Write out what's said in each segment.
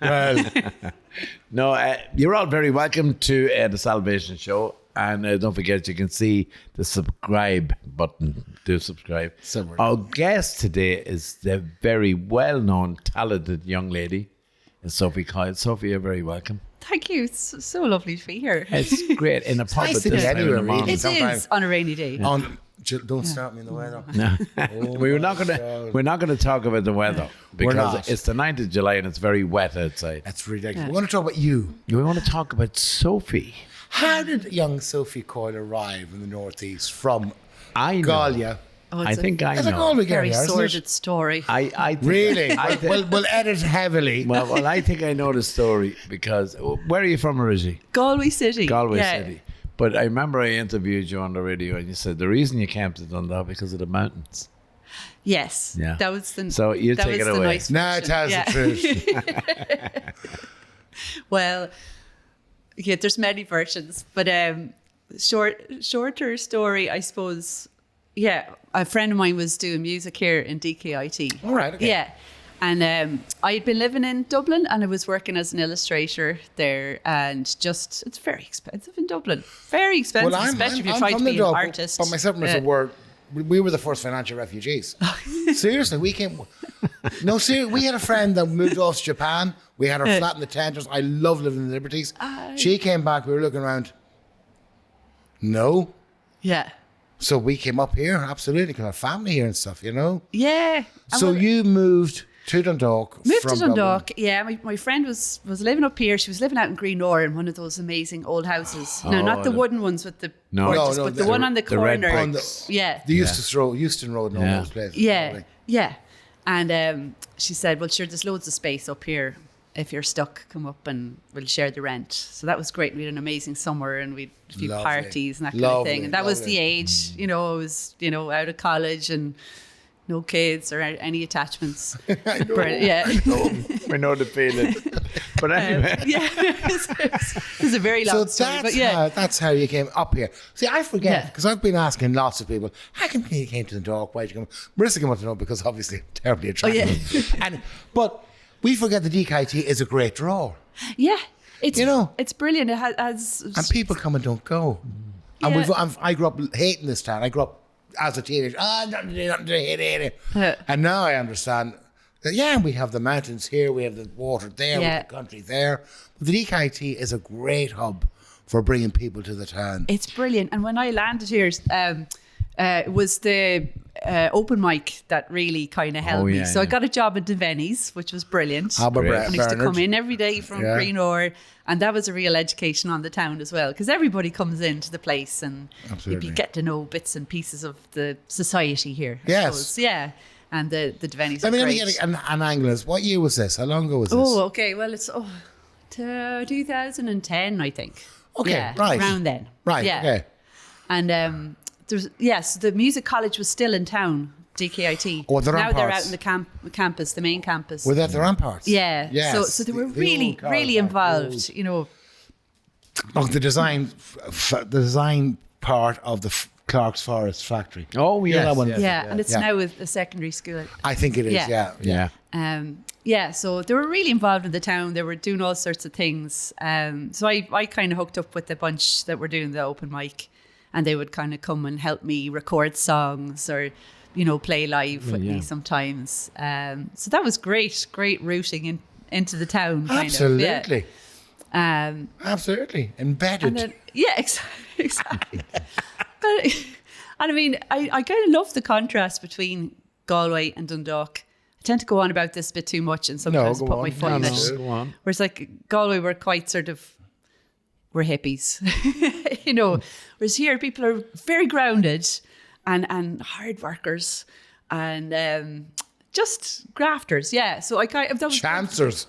Well, No, you're all very welcome to the Salvation Show. And don't forget, you can see the subscribe button. Do subscribe. Somewhere. Our guest today is the very well-known, talented young lady, Sophie Coyle. Sophie, you're very welcome. Thank you. It's so lovely to be here. It's great in a pub nice at to this be time anywhere, of the really. morning. It sometimes- is on a rainy day. don't start me in the weather. No. Oh we're my not gonna God. we're not gonna talk about the weather because not. it's the 9th of July and it's very wet outside. That's ridiculous. We're going to talk about you. We want to talk about Sophie. How did young Sophie Coyle arrive in the northeast from I know. Galway? I think I It's a know. Galway Very girl, isn't it? sordid story. I think, Really? I think, We'll edit heavily. well, I think I know the story because where are you from originally? Galway City. Galway Yeah. City. But I remember I interviewed you on the radio and you said the reason you came to Dundalk because of the mountains. Yes. Yeah. That was the. So you that take was it the away. Nice Now version. tells the truth. Well, yeah, there's many versions, but shorter story, I suppose. Yeah, a friend of mine was doing music here in DKIT. All right, okay. Yeah, and I had been living in Dublin, and I was working as an illustrator there, and just it's very expensive in Dublin. Very expensive, especially if you try to from be an Dundalk, artist. But myself and Mr. were we were the first financial refugees. Seriously, we came. No, seriously, we had a friend that moved off to Japan. We had our flat in the Tenders. I love living in the Liberties. She came back. We were looking around. No. Yeah. So we came up here, absolutely, because our family here and stuff, you know. Yeah. And So well, you moved to Dundalk. moved from to Dundalk. Yeah, my friend was living up here. She was living out in Greenore in one of those amazing old houses. No, not the wooden ones with the No. porches, No, but the the- one on the the red corner. brick. On the- Yeah. The Euston Road and all Yeah. those places. Yeah, probably. yeah. And she said, well, sure, there's loads of space up here. If you're stuck, come up and we'll share the rent. So that was great. We had an amazing summer and we had a few Lovely. parties and that kind Lovely, of thing. And that was lovely. the age, I was, out of college and no kids or any attachments. I know. Yeah. We know the feeling. But anyway. Yeah. It was a very long story. But yeah. That's how you came up here. See, I forget, Yeah. because I've been asking lots of people, how come you came to the Dundalk? Why did you come? Marissa came up to know because obviously I'm terribly attractive. But we forget the DKIT is a great draw. Yeah. It's, You know. it's brilliant. It has And people come and don't go. And Yeah. I grew up hating this town. I grew up as a teenager. Nothing to do, hate it. Yeah. And now I understand that, yeah, we have the mountains here, we have the water there, we Yeah. have the country there. But the DKIT is a great hub for bringing people to the town. It's brilliant. And when I landed here, it was the open mic that really kind of held Oh, me. yeah, So I yeah. got a job at Deveni's, which was brilliant. Albert Great. Ber- And I used to Bernard. come in every day from Yeah. Greenore, and that was a real education on the town as well, because everybody comes into the place and Absolutely. you get to know bits and pieces of the society here. I Yes. suppose. Yeah. And the Deveni's Let are me great. get an angle. Is what year was this? How long ago was this? Oh, okay. Well, it's 2010, I think. Okay, Yeah, right. around then. Right, Yeah. okay. And so the music college was still in town, DKIT. Oh, the now they're Ramparts. out in the campus, the main campus. Were they at the Ramparts? Yeah. Yes. So they were The really, old cars, really like involved. Look, the design part of the Clark's Forest factory. Oh, You know yes, that one? yes. Yeah, and it's Yeah. now a secondary school. I think it is. Yeah. Yeah. Yeah. So they were really involved in the town. They were doing all sorts of things. So I kind of hooked up with the bunch that were doing the open mic, and they would kind of come and help me record songs or, play live with me sometimes. So that was great routing into the town. Absolutely. Kind of. Absolutely. Embedded. And then, yeah, exactly. And I mean, I kind of love the contrast between Galway and Dundalk. I tend to go on about this a bit too much and sometimes go put on. my foot in No, it. no. Go on. Whereas like Galway, we're quite we're hippies, Whereas here, people are very grounded and hard workers and just grafters. Yeah. So I kind of that was Chancers.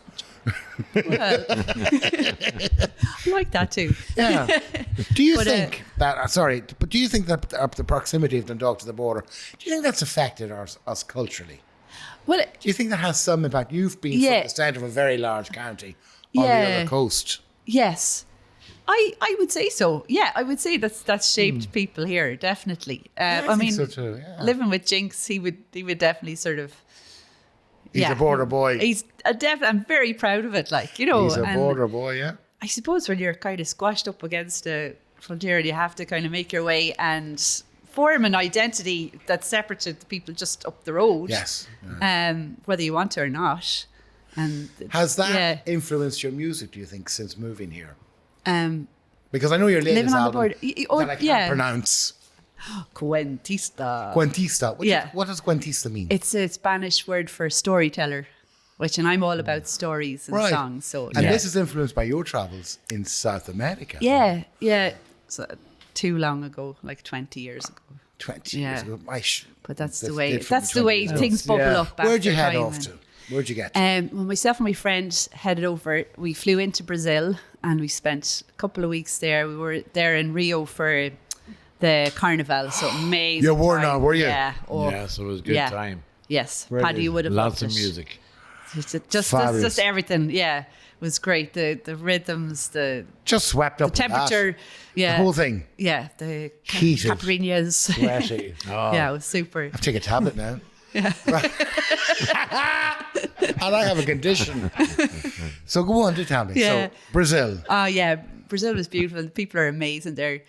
well, I like that too. Yeah. Do you But, think that, but do you think that the proximity of Dundalk to the border, do you think that's affected us culturally? Well, Do you think that has some impact? You've been Yeah. from the centre of a very large county on the Yeah. other coast. yes. I would say so. Yeah, I would say that's shaped people here, definitely. I I think mean, so too, yeah. living with Jinx, he would definitely sort of, He's a border boy. He's I'm very proud of it. Like, you know, He's a and border boy, yeah. I suppose when you're kind of squashed up against a frontier, you have to kind of make your way and form an identity that's separate to the people just up the road. Yes. Whether you want to or not. And Has that influenced your music, do you think, since moving here? Um, Because I know your latest living on the album border. that I can't pronounce. Cuentista. Cuentista. Yeah. What does cuentista mean? It's a Spanish word for storyteller, and I'm all about stories and songs. So and this is influenced by your travels in South America. yeah. So too long ago, like 20 years ago. 20 years ago. But that's the way. That's the way things bubble up. Where'd you head off to? Where'd you get to? Well, myself and my friend headed over. We flew into Brazil and we spent a couple of weeks there. We were there in Rio for the Carnival, so amazing. You were now, were you? Yeah. Yeah, so it was a good time. Yes, Brilliant. Paddy would have Lots loved of it. music. Just everything. Yeah, it was great. The rhythms, the Just swept up with temperature. that. Yeah, The whole thing. Yeah, the Heated. caipirinhas. Sweaty. Yeah, it was super. I take a tablet now. Yeah. And I have a condition. So go on, do tell me. Yeah. So Brazil. Yeah, Brazil was beautiful. The people are amazing there.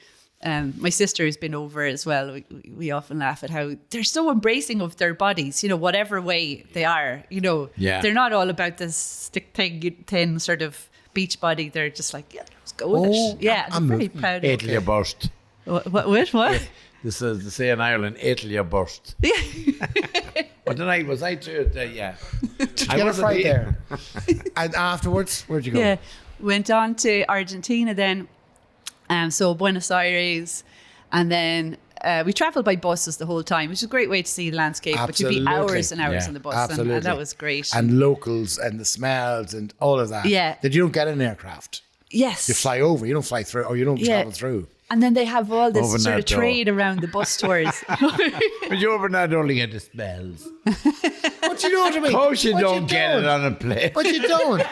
My sister has been over as well. We often laugh at how they're so embracing of their bodies, you know, whatever way they are, you know. Yeah. They're not all about this stick thin sort of beach body. They're just like, yeah, let's go with it. Yeah, I'm very proud of it. Italy burst. What? This is the say in Ireland, Italy burst. But tonight was I too? Yeah. Did you get a flight there? And afterwards, where'd you go? Yeah, went on to Argentina then. So Buenos Aires, and then we travelled by buses the whole time, which is a great way to see the landscape. Absolutely. But you'd be hours and hours Yeah. on the bus, Absolutely. and that was great. And locals and the smells and all of that. Yeah. That you don't get in an aircraft. yes, You fly over, you don't fly through, or you don't travel through. And then they have all this Over sort of that door. trade around the bus tours. But you over not only get the smells. But you know what I mean? Of course you But don't get it on a plane. But you don't.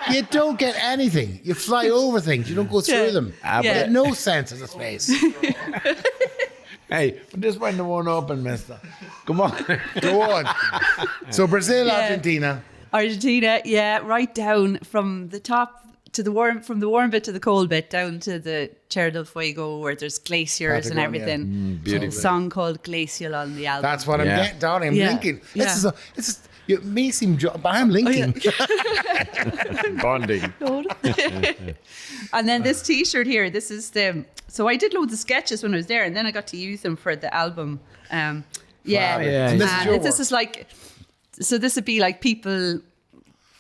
You don't get anything. You fly over things. You don't go through Yeah. them. Ah, You Yeah. get no sense of the space. Hey, but this one the one open, mister. Come on. Go on. So Brazil, Yeah. Argentina. Argentina, yeah, right down from the top to the from the warm bit to the cold bit, down to the Tierra del Fuego, where there's glaciers and Patagonia. everything. beautiful. There's a song called Glacial on the album. That's what I'm Yeah. getting down. I'm Yeah. linking. Yeah. This is you may seem, but I'm linking. Bonding. And then this T-shirt here, this is the. So I did loads of sketches when I was there, and then I got to use them for the album. Yeah, Yeah. And this is your this work. is like. So this would be like people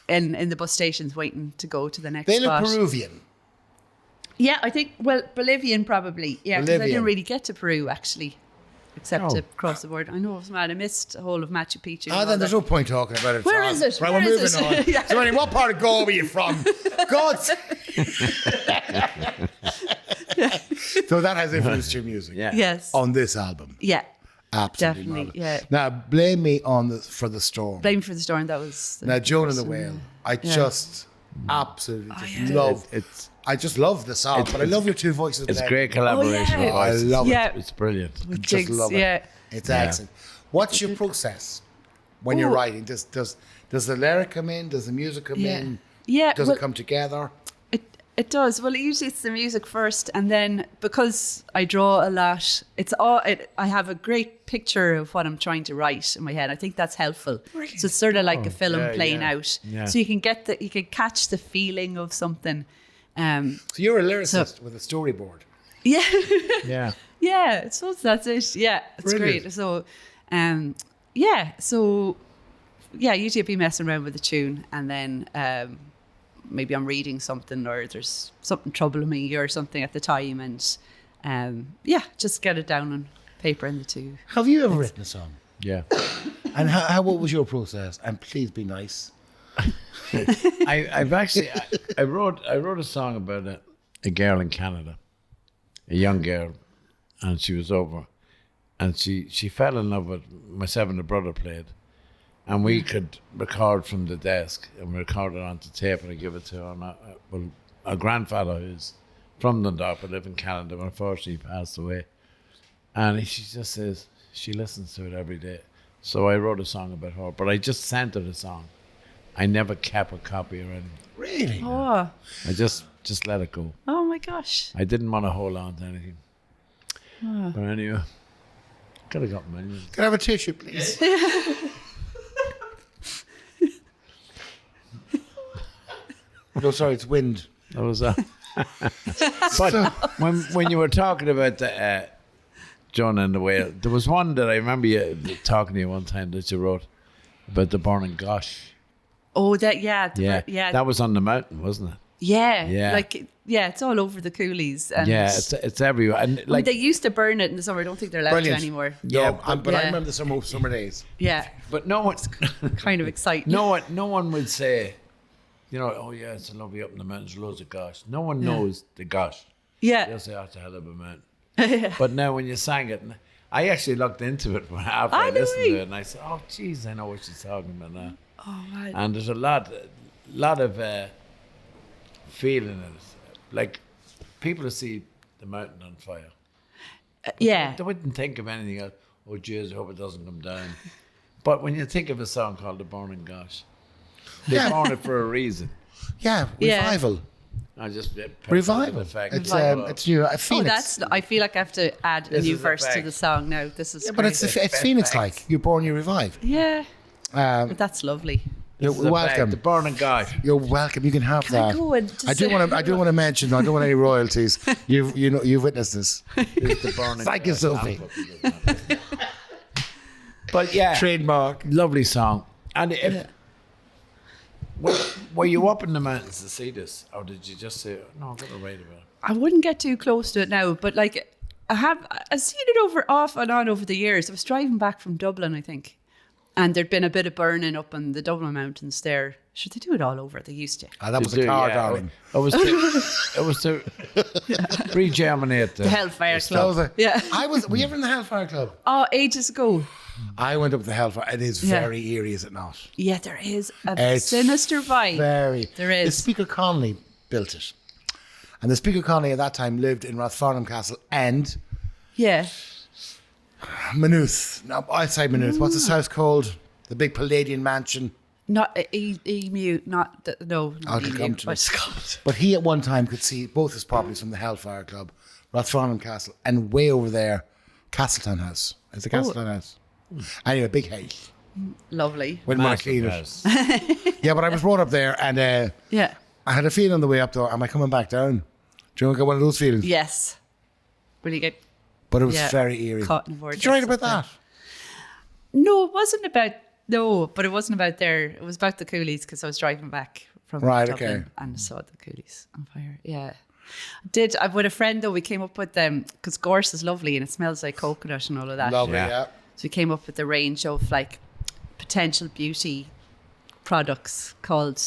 in the bus stations waiting to go to the next They look spot. Peruvian. Yeah, I think, well, Bolivian probably. Yeah, because I Bolivian. didn't really get to Peru, actually, except Oh. to cross the border. I know it was mad. I missed the whole of Machu Picchu. and all Then there's that. no point talking about it. Where Tom. is it? Right, Where we're is moving it? on. Yeah. So anyway, what part of Galway are you from? God's. So that has influenced your music. Yeah. Yes. On this album. Yeah. Absolutely. Definitely, marvelous. yeah. Now, blame me for the storm. Blame for the storm. That was. Now, Joan and the Whale. I just absolutely love. I just love the song, but I love your two voices. It's together. great collaboration. Oh, yeah. with I voices. love Yeah. it. It's brilliant. With Just jigs, love it. yeah. It's Yeah. excellent. What's your process when you're Oh. writing? Does the lyric come in? Does the music come Yeah. in? Yeah. Does well, it come together? It does. Well, usually it's the music first, and then because I draw a lot, I have a great picture of what I'm trying to write in my head. I think that's helpful. So it's sort of like a film yeah, playing yeah. out. Yeah. So you can catch the feeling of something. So you're a lyricist with a storyboard. Yeah. Yeah. Yeah, so that's it. Yeah, it's Brilliant. great. So, usually I'd be messing around with the tune, and then maybe I'm reading something, or there's something troubling me or something at the time, and just get it down on paper in the two. Have you ever written a song? Yeah. And what was your process? And please be nice. I've actually I wrote a song about a girl in Canada, a young girl, and she was over, and she fell in love with myself and the brother played, and we could record from the desk and we recorded it onto tape and I give it to her. And our grandfather, who's from Dundalk but lived in Canada, but unfortunately passed away, and she just says she listens to it every day. So I wrote a song about her, but I just sent her the song. I never kept a copy or anything. Really? Oh, I just let it go. oh my gosh. I didn't want to hold on to anything. But anyway, could have got millions. Can I have a tissue, please? No, sorry, it's wind. That was But when you were talking about the Jonah and the Whale, there was one that I remember you talking to you one time that you wrote about the burning gosh. Oh, yeah. Yeah. That was on the mountain, wasn't it? Yeah. Yeah. Like, yeah, it's all over the coolies. And Yeah, it's everywhere. And I mean, like, they used to burn it in the summer. I don't think they're allowed Brilliant. to anymore. yeah, But I Yeah. remember the summer days. Yeah. but no one, Kind of exciting. no one would say, you know, oh yeah, it's lovely up in the mountains, loads of gosh. No one knows the gosh. Yeah. They'll say, oh, it's a hell of a mountain. But now when you sang it, and I actually looked into it after I listened to it, and I said, oh, geez, I know what she's talking about now. Oh, man. And there's a lot of feeling in it. Like, people who see the mountain on fire, Yeah. they wouldn't think of anything else. Oh, jeez, I hope it doesn't come down. But when you think of a song called The Burning Gosh, they burn it for a reason. Yeah, Yeah. revival. I just Revival. Effect. It's new. Oh, Phoenix. I feel like I have to add a This new is verse to effect. the song now. This is Yeah, but it's great. Phoenix-like. You born, you revive. Yeah. Um, But that's lovely. you're This is a fact. welcome. The Burning Gosh. You're welcome. You can have Can I that. go and just I do say- want to mention. I don't want any royalties. You've witnessed this. It's the Burning Thank you, Gosh. Sophie. But yeah, Trademark. lovely song. And if, were you up in the mountains to see this, or did you just say, "No, I'm gonna write about it"? I wouldn't get too close to it now, but like I've seen it off and on over the years. I was driving back from Dublin, I think, and there'd been a bit of burning up in the Dublin mountains there. Should they do it all over? They used to. That was Did a you? car, Yeah, darling. It was to regerminate The Hellfire That Club. was a- Yeah. Were you ever in the Hellfire Club? Oh, ages ago. I went up to the Hellfire. It is Yeah. very eerie, is it not? Yeah, there is a It's sinister vibe. Very. There is. The Speaker Connolly built it. And the Speaker Connolly at that time lived in Rathfarnham Castle and Yeah. Maynooth. No, outside Maynooth. What's this house called? The big Palladian mansion. Not emu, not the, no. I'll not come emu. to What's it. it called? But he at one time could see both his properties from the Hellfire Club, Rathfarnham Castle, and way over there, Castletown House. It's the Castletown House. Anyway, big house. Lovely. Wouldn't want to clean it. Yeah, but I was brought up there and Yeah. I had a feeling on the way up there, am I coming back down? Do you know, get one of those feelings? Yes. Will you get But it was Yeah. very eerie. caught in a vortex? Did you write about that? No, it wasn't about. No, but it wasn't about there. It was about the coolies because I was driving back from Right, Dublin okay. and saw the coolies on fire. Yeah, I with a friend though. We came up with them because gorse is lovely and it smells like coconut and all of that. Lovely, Yeah. yeah. So we came up with the range of like potential beauty products called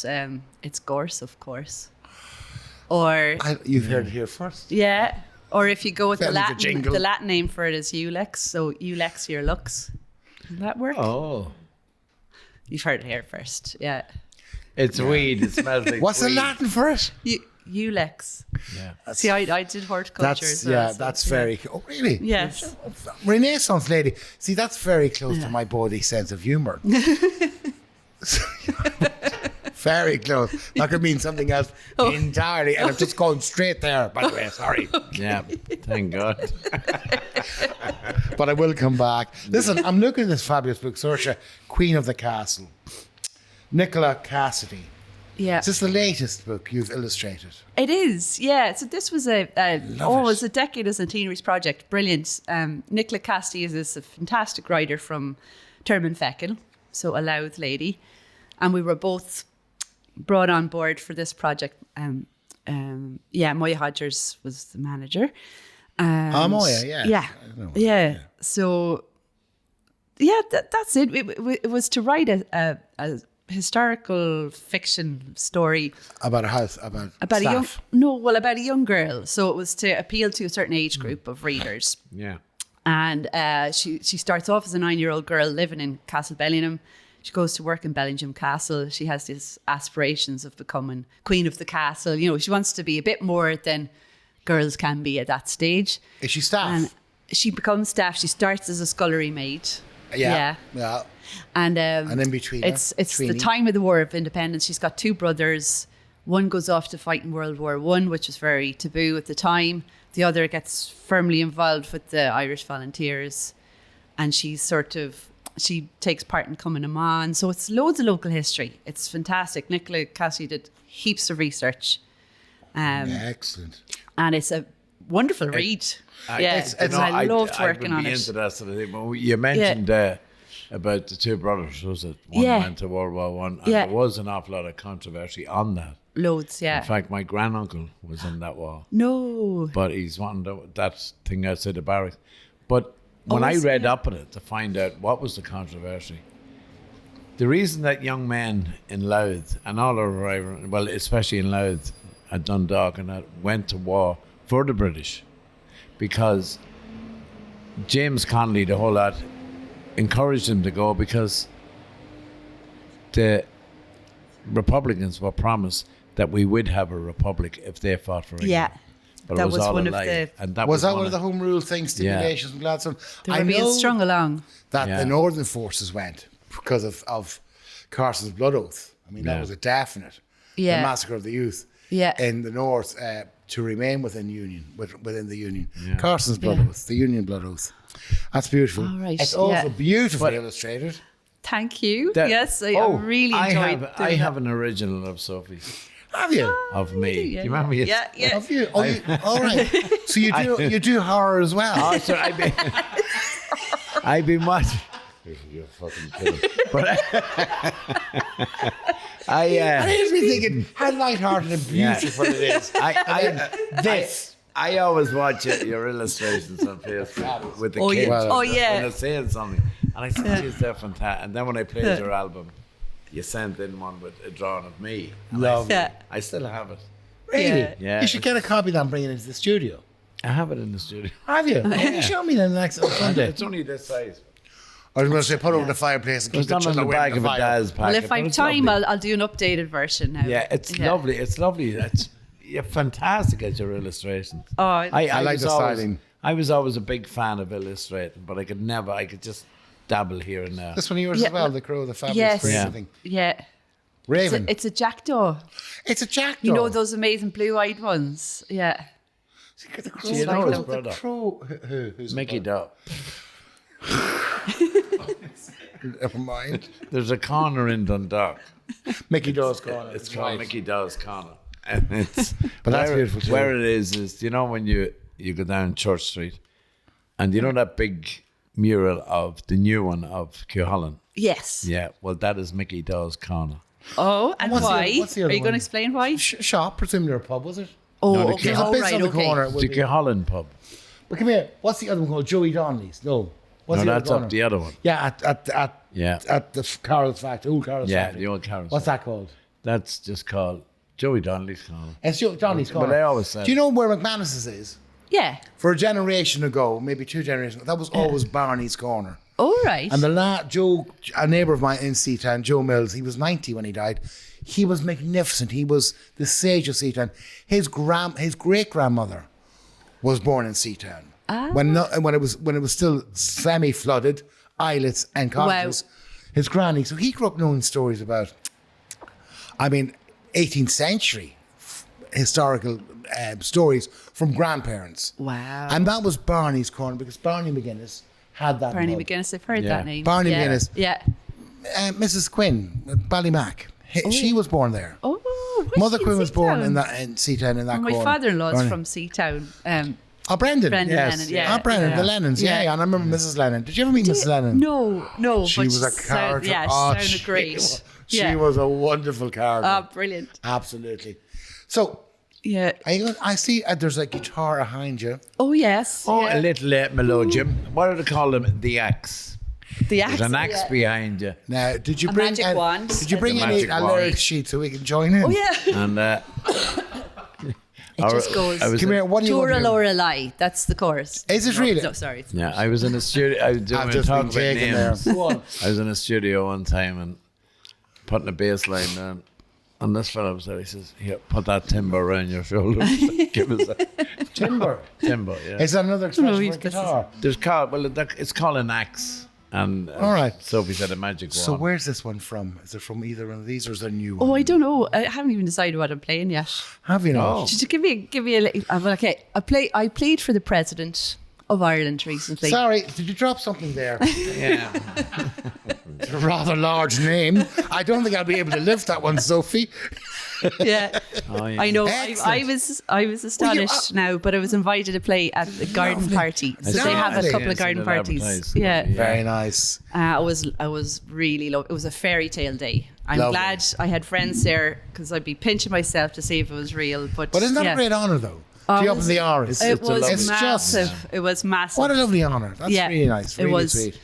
it's gorse, of course, or You've heard it here first. yeah, or if you go with That needs a jingle. the Latin name for it is Ulex. So Ulex your looks. Does that work? Oh, You've heard it here first, yeah. it's weed. It smells like What's the weed. Latin for it? Ulex. Yeah. See, I did horticulture. That's as well, so, that's very. Oh, really? Yes. Renaissance lady. See, that's very close to my body sense of humor. Very close. That could mean something else entirely, and I'm just going straight there. By the way, sorry, Yeah. Thank God. but I will come back. Listen, I'm looking at this fabulous book, Saoirse, Queen of the Castle, Nicola Cassidy. Yeah. Is this the latest book you've illustrated? It is, yeah. So this was it was a decade as a Centenary's project. Brilliant. Nicola Cassidy is a fantastic writer from Termonfeckin, so a Louth lady. And we were both brought on board for this project. Moya Hodgers was the manager. Moya, yeah. Yeah. I know. Yeah. So, yeah, that's it. It was to write a historical fiction story About a house, about about staff. about a young girl. So it was to appeal to a certain age group of readers. Yeah. And she starts off as a 9-year-old girl living in Castle Bellingham. She goes to work in Bellingham Castle. She has these aspirations of becoming queen of the castle. You know, she wants to be a bit more than girls can be at that stage. Is she staff? And she becomes staff. She starts as a scullery maid. Yeah. And in between her, it's the Trini. time of the War of Independence. She's got 2 brothers. One goes off to fight in World War I, which was very taboo at the time. The other gets firmly involved with the Irish Volunteers, and she takes part in Coming Man. So it's loads of local history. It's fantastic. Nicola Cassidy did heaps of research. Excellent. And it's a wonderful read. I loved working on it. Into that sort of thing. But you mentioned about the 2 brothers, was it? One went to World War One, and there was an awful lot of controversy on that. Loads, yeah. In fact, my granduncle was in that war. No. But he's wanting that thing outside the barracks. But when I read up on it to find out what was the controversy, the reason that young men in Louth and all over, well, especially in Louth at Dundalk and that, went to war for the British, because James Connolly, the whole lot, encouraged them to go because the Republicans were promised that we would have a republic if they fought for England. Yeah. But that it was all one a of lie. the... And that Was that one of the home rule things, stipulations from Gladstone? They were being strung along. That the Northern forces went because of Carson's blood oath. I mean, that was a definite. Yeah. The massacre of the youth in the North to remain within the Union. Yeah. Carson's blood oath, the Union blood oath. That's beautiful. All right, It's also beautifully illustrated. Thank you. Yes, I really enjoyed I have an original of Sophie's. Have you? Of me. Yeah, Do you remember? Yeah. Have you? Oh, all right. So you do horror as well. Oh, sorry, I've been watching. You're fucking kidding. But and here's me thinking how lighthearted and beautiful it is. I always watch your illustrations on Facebook with the kids. Yeah. When they're saying something. And I said, geez, they're fantastic. And then when I played your album, you sent in one with a drawing of me. Love it. I still have it. Really? Yeah. You should get a copy of that and bring it into the studio. I have it in the studio. Have you? Can you show me then next Sunday? It's only this size. I was going to say, put over the fireplace and It's keep the done on chill the away back from of the a fire. Daz packet. Well, if I but have it's time, lovely. I'll do an updated version now. Yeah, it's lovely. It's lovely. You're fantastic at your illustrations. Oh, I like was the always- styling. I was always a big fan of illustrating, but I could just dabble here and there. This one of yours as well, the Crow, the Fabulous Yes. Crazy thing. Yeah. Raven. It's a jackdaw. It's a jackdaw. You know those amazing blue-eyed ones? Yeah. The Crow. Do you know his brother? The Crow. Who's Mickey Duck. Never mind. There's a corner in Dundalk. Mickey Dawes Corner. It's called Mickey Dawes Corner. And it's But that's where- beautiful too. Where it is you know when you go down Church Street and you know that big mural of the new one of Cuholland? Yes. Yeah, well that is Mickey Dawes Corner. Oh, and what's the why? other- what's the other Are you going one? to explain why? Shop, presumably a pub, was it? Oh, No, the okay. There's a Oh, bit right, on the okay. corner. The Cuholland pub. But come here. What's the other one called? Joey Donnelly's? No. What's No, the that's other up corner? the other one. Yeah, at the Carol's Factory, old Carol's Yeah, Factory. the old Carol's. What's that called? That's just called Joey Donnelly's Corner. It's Joey Donnelly's But Corner. I always said- Do you know where McManus's is? Yeah. For a generation ago, maybe 2 generations, that was always Barney's Corner. All right. And Joe, a neighbour of mine in Seatown, Joe Mills, he was 90 when he died. He was magnificent. He was the sage of Seatown. His great grandmother was born in Seatown. When it was still semi-flooded, islets and cottages. Wow. His granny. So he grew up knowing stories about, 18th century historical stories from grandparents. Wow. And that was Barney's Corner because Barney McGuinness had that. Barney pub. McGuinness, I've heard Yeah. that name. Barney yeah. McGuinness. Yeah. Mrs. Quinn, Ballymac. She was born there. Oh, was Mother she in Quinn was born Seatown? in Seatown in that My corner. father-in-law's Barney. from Seatown. Brendan. Brendan Yes. Lennon, yeah. Brendan, yeah. the Lennons. Yeah, Yeah. and I remember Mrs. Lennon. Did you ever meet Mrs. Lennon? No. She but was a character. Yeah, Oh, she sounded great. She was a wonderful character. Oh, brilliant. Absolutely. So, Yeah. I see there's a guitar behind you. Oh, yes. Oh, yeah. a little melodium. What do they call them? The axe. The axe. There's an axe yeah. behind you. Now, did you A bring magic wand. Did you bring The any magic wand. lyric sheet so we can join in? Oh, yeah. And It just goes. I was Come here. What do you want Dura to do? Laura Lie. That's the chorus. Is it really? No, sorry. Yeah, I was in a studio. I was doing I've a just talk been about taken there. names. Go on. I was in a studio one time and putting a bass line down. And this fellow was there. He says, "Here, put that timber around your shoulders." Give us a Timber. timber. Yeah. Is that another expression No, for guitar? It's called an axe. And All right. Sophie said a magic wand. So where's this one from? Is it from either one of these, or is there a new Oh, one? I don't know. I haven't even decided what I'm playing yet. Have you not? Oh. Just give me a little. Okay, I played for the president of Ireland recently. Sorry, did you drop something there? Yeah. It's a rather large name. I don't think I'll be able to lift that one, Sophie. Yeah, Oh, yeah. I know. Excellent. I was astonished now, but I was invited to play at the garden Lovely. party. So they have a Lovely. couple Yeah, of garden seen it parties. advertised. Yeah, Very nice. I was really it was a fairy tale day. I'm Lovely. glad I had friends there because I'd be pinching myself to see if it was real. But But isn't that yeah. a great honour, though? Oh, To be it up in was- the R's. It It's a was lovely- It's massive. just- It was massive. What a lovely honour. That's really nice. Really it was. sweet.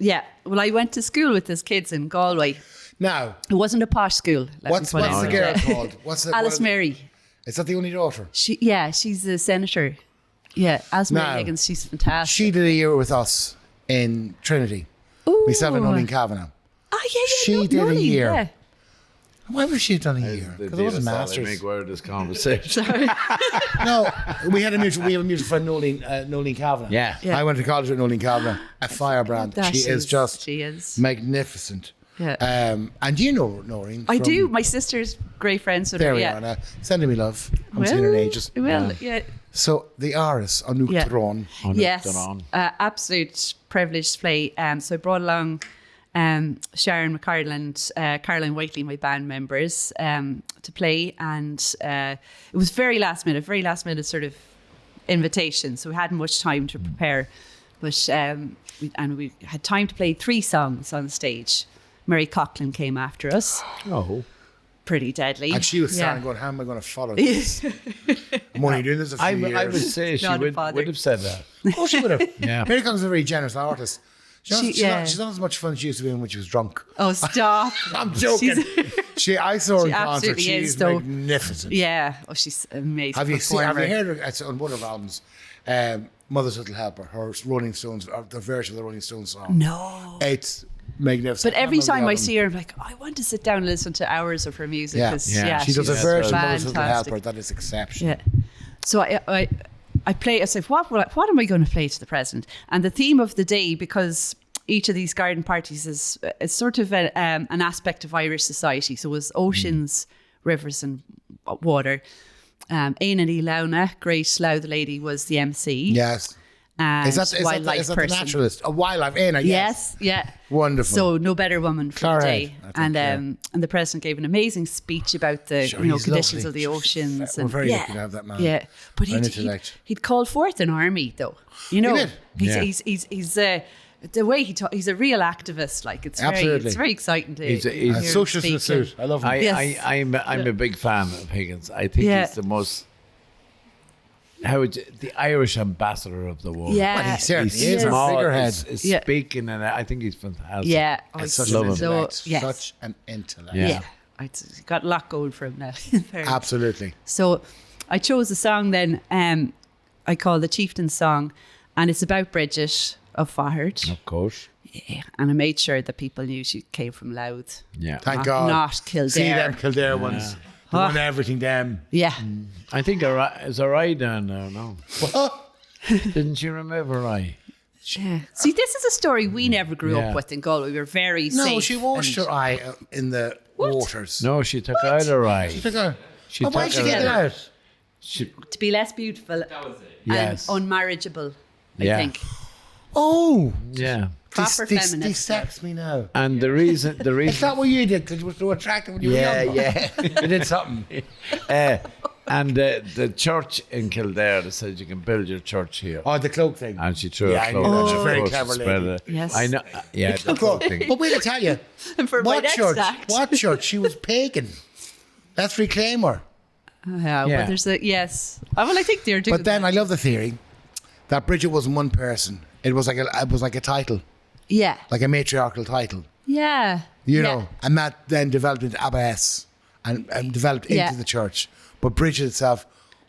Yeah. Well, I went to school with these kids in Galway. Now, It wasn't a posh school. what's the girl called? What's the, Alice Mary. Is that the only daughter? She's a senator. Yeah, Alice Mary Now, Higgins. She's fantastic. She did a year with us in Trinity. Ooh. Myself and Nolene Kavanagh. Oh yeah. She did a Nolene, year. Yeah. Why would she have done a year? The Because it wasn't deal is all masters. they make word of this conversation. No, we have a mutual friend, Nolene Kavanagh. Yeah. Yeah. I went to college with Nolene Kavanagh, a firebrand. That She is just She is. magnificent. Yeah. And do you know Noreen? I from- do. My sister's great friends with There her. we Yeah. are now. Sending me love. I'm seeing her in ages. Well, yeah. So the Aris on Yeah. Throne. Yes, Dun-on. absolute privilege to play. So I brought along Sharon McCardle and Caroline Whiteley, my band members, to play, and it was very last minute sort of invitation. So we hadn't much time to prepare, but we had time to play 3 songs on stage. Mary Coughlin came after us, Oh. pretty deadly, And she was standing going, how am I going to follow this? I'm only doing this a few I years. would say she Not a would bother. have said that. Oh, she would have. Yeah. Mary Coughlin is a very generous artist. She's Yeah. not as much fun as she used to be when she was drunk. Oh, stop! I'm joking. I saw her in She concert. absolutely She's is, though. magnificent. Yeah. Oh, she's amazing. Have you performer. heard her it's on one of her albums, Mother's Little Helper, her Rolling Stones, or the version of the Rolling Stones song? No. It's magnificent. But every love the time I album. see her, I'm like, I want to sit down and listen to hours of her music. Yeah. 'cause, Yeah. she does a she's version of Mother's Little fantastic. Helper that is exceptional. Yeah. So I play. I said, what am I going to play to the president? And the theme of the day, because each of these garden parties is sort of an aspect of Irish society. So it was oceans, rivers, and water. Aina Ní Launa, great Louth lady, was the MC. Yes. And Is that wildlife the person. naturalist? A wildlife, Anna, yes. Yes, yeah. Wonderful. So no better woman for Clara the Head, day. I think, And the president gave an amazing speech about the Sure, he's conditions lovely. of the oceans. We're and very lucky to have that man. Yeah, but An intellect. he'd called forth an army though. You know, did? Yeah. he's the way he talks. He's a real activist. Like Absolutely. it's very exciting to. He's a hear him socialist in the speak. suit. I love him. I'm a big fan of Higgins. I think Yeah. he's the most the Irish ambassador of the world. Yeah, Well, he certainly He's is a small, figurehead. he's Yeah. speaking, and I think he's fantastic. yeah. Oh, It's he's such love an him. intellect. yes. Such an intellect. Yeah. yeah. He's got a lot going for him now. in fairness. Absolutely. So I chose a song then I call the Chieftain Song, and it's about Bridget of Fahard. Of course. Yeah. And I made sure that people knew she came from Louth. Yeah. Thank Not- God. not Kildare. See them Kildare ones. They Huh. won everything, them. Yeah. I think is Arai down there now. Didn't you remember Arai? Yeah. See, this is a story we never grew Yeah. up with in Galway. We were very No, safe. she washed and- her eye in the waters. No, she took out Arai. She took her. She Why took did she her get it out. out? She, To be less beautiful yes. and unmarriageable, I Yeah. think. Oh, Yeah. Proper this feminist. sex me now. And the reason Is that what you did? Because you were so attractive when you were younger. yeah. You did something. And the church in Kildare, they said you can build your church here. Oh, the cloak thing. And she threw Yeah, a I cloak. know that. on She's a the very coast clever to spread lady. it. Yes. I know. Yeah, the cloak thing. But wait, I tell you, And for my what next church? act. What church? She was pagan. Let's reclaim her. Yeah, Yeah. but there's a, yes. Well, I think they're doing But then I love the theory that Bridget wasn't one person. It was like a title, Yeah. like a matriarchal title. Yeah. You Yeah. know, and that then developed into abbess and developed into Yeah. the church. But Bridget itself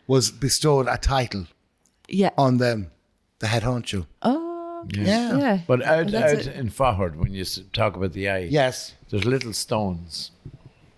was bestowed a title Yeah. on the head honcho. Oh. Yeah. Yeah. But out That's it. in Fahard, when you talk about the eye, Yes. there's little stones.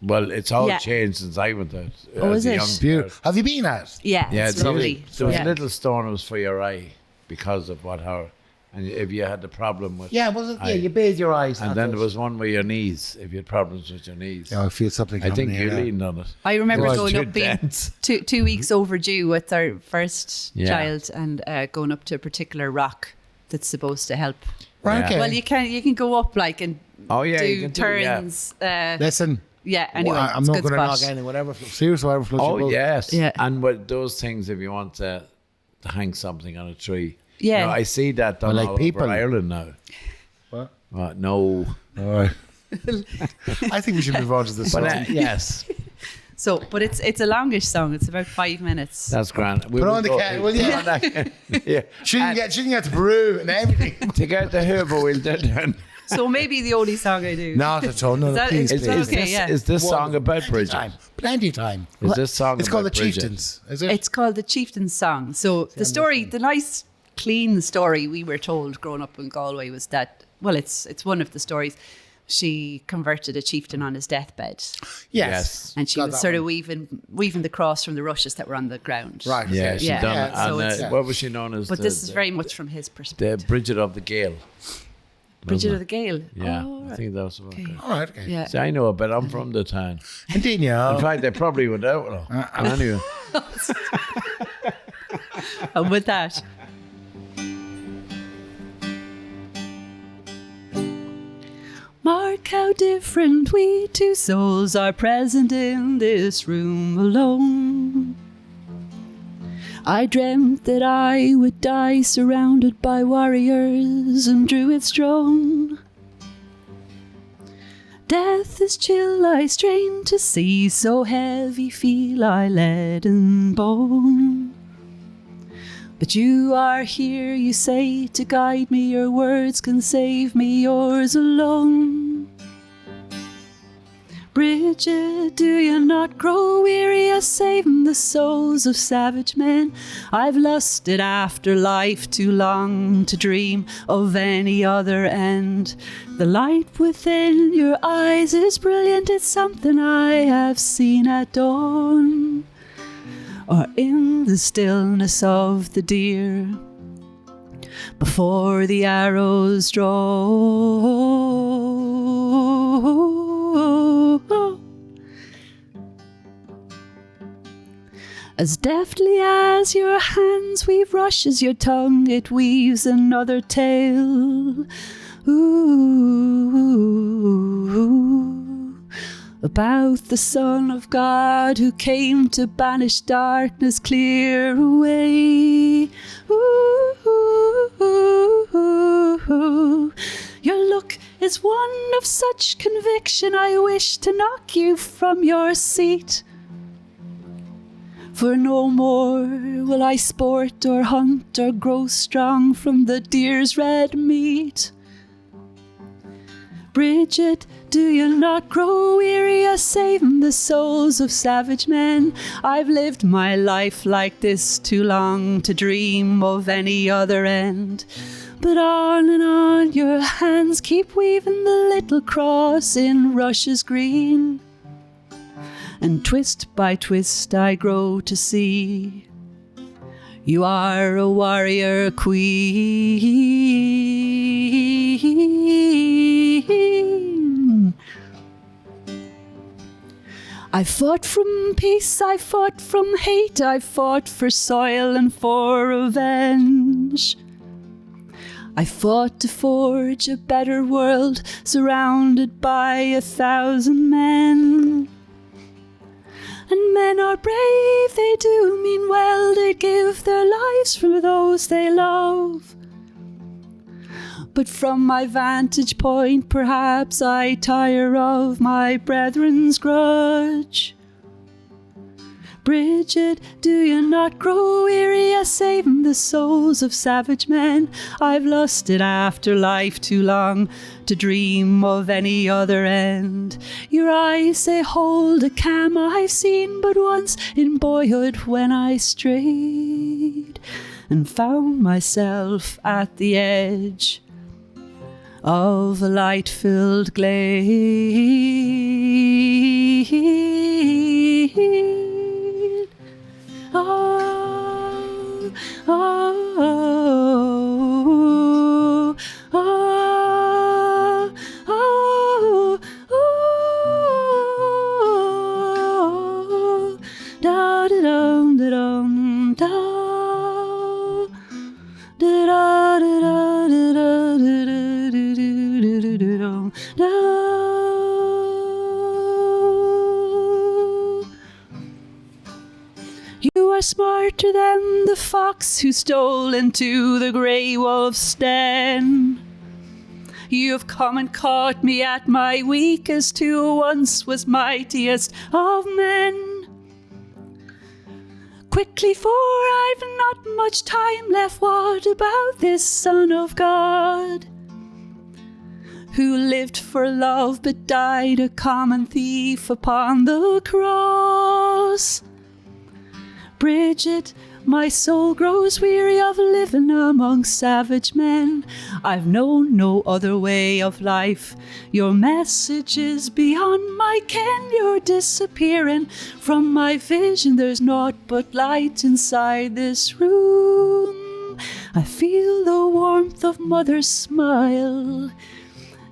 Well, it's all Yeah. changed since I went out. Oh, as is a it? young Beautiful. girl. Have you been at? Yeah. Yeah, it's lovely. There was Yeah. a little stone. It was for your eye because of what her And if you had the problem with Yeah, you bathe your eyes. and then there was one with your knees. If you had problems with your knees, Yeah, I feel something. I think happening you're here. leaning on it. I remember It was going too up being dense. 2 weeks overdue with our first Yeah. child and going up to a particular rock that's supposed to help. Right, Yeah. okay. Well, you can go up like and Oh yeah, you do can do it, yeah. turns. Listen, Yeah, anyway, I'm it's a not good going to spot. knock anything. Whatever, seriously, whatever floats your Oh boat. yes, Yeah. And with those things, if you want to hang something on a tree, Yeah. You know, I see that done like all people. over Ireland now. What? No, All right. I think we should move on to the song. but yes, So, but it's a longish song. It's about 5 minutes. that's grand. We Put will on the go- cat, will you? put on that- yeah, She didn't get to Peru and everything. take out the herb we'll do then. So maybe the only song I do. Not at all. No, Is that- please, is please. that Is okay, this, yeah. is this song about Plenty Bridget? time. Plenty of time. Is this song It's called The about Bridget? Chieftains, is it? It's called The Chieftain's Song. So the story, the nice, clean story we were told growing up in Galway was that, well, it's one of the stories. She converted a chieftain on his deathbed, Yes. and she Got was that sort of one. weaving the cross from the rushes that were on the ground. Right. Yeah, okay. she Yeah. done Yeah, it. so And it's- what was she known as? But this is very much from his the perspective. Bridget of the Gale. Bridget of the Gale. Yeah, Oh, I right. think that was what. Okay. All right. Okay. Yeah. See, I know a bit. I'm from the town. Indeed, yeah. In fact, they probably went out with her. But anyway, And with that, mark how different we two souls are present in this room alone. I dreamt that I would die surrounded by warriors and druids drone. Death is chill, I strain to see, so heavy feel I leaden bone. But you are here, you say, to guide me, your words can save me, yours alone. Bridget, do you not grow weary of saving the souls of savage men? I've lusted after life too long to dream of any other end. The light within your eyes is brilliant, it's something I have seen at dawn, or in the stillness of the deer before the arrows draw. As deftly as your hands weave rushes, your tongue it weaves another tale. Ooh, about the Son of God who came to banish darkness clear away. Ooh, your look is one of such conviction, I wish to knock you from your seat. For no more will I sport or hunt or grow strong from the deer's red meat. Bridget, do you not grow weary of saving the souls of savage men? I've lived my life like this too long to dream of any other end. But on and on your hands keep weaving the little cross in rushes green. And twist by twist I grow to see you are a warrior queen. I fought from peace, I fought from hate, I fought for soil and for revenge. I fought to forge a better world, surrounded by 1,000 men. And men are brave, they do mean well, they give their lives for those they love. But from my vantage point, perhaps I tire of my brethren's grudge. Bridget, do you not grow weary of saving the souls of savage men? I've lusted after life too long to dream of any other end. Your eyes, they hold a calm I've seen but once in boyhood when I strayed and found myself at the edge of a light-filled glade. Oh, oh, oh, da da dum da dum da da da da da da da You are smarter than the fox who stole into the grey wolf's den. You have come and caught me at my weakest, who once was mightiest of men. Quickly, for I've not much time left, what about this Son of God? Who lived for love but died a common thief upon the cross. Bridget, my soul grows weary of living among savage men. I've known no other way of life. Your message is beyond my ken. You're disappearing from my vision. There's naught but light inside this room. I feel the warmth of mother's smile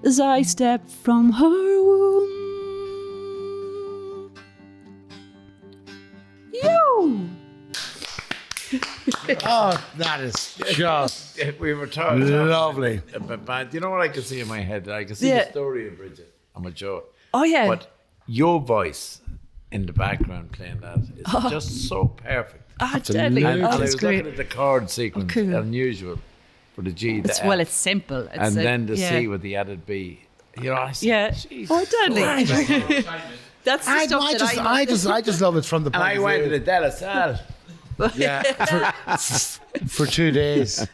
as I step from her womb. You! Oh, that is just We were talking lovely. about band. You know what I can see in my head? I can see the story of Bridget. I'm a joke. Oh, yeah. But your voice in the background playing that is just so perfect. Deadly. And I That's was great. looking at the chord sequence, cool. unusual for the G, the F, It's simple. and then the C with the added B. You know, I said, Yeah. Jesus Oh, deadly. Christ. That's the stuff that I just love it from the And point I of went to view. the Delasal. Yeah, for 2 days.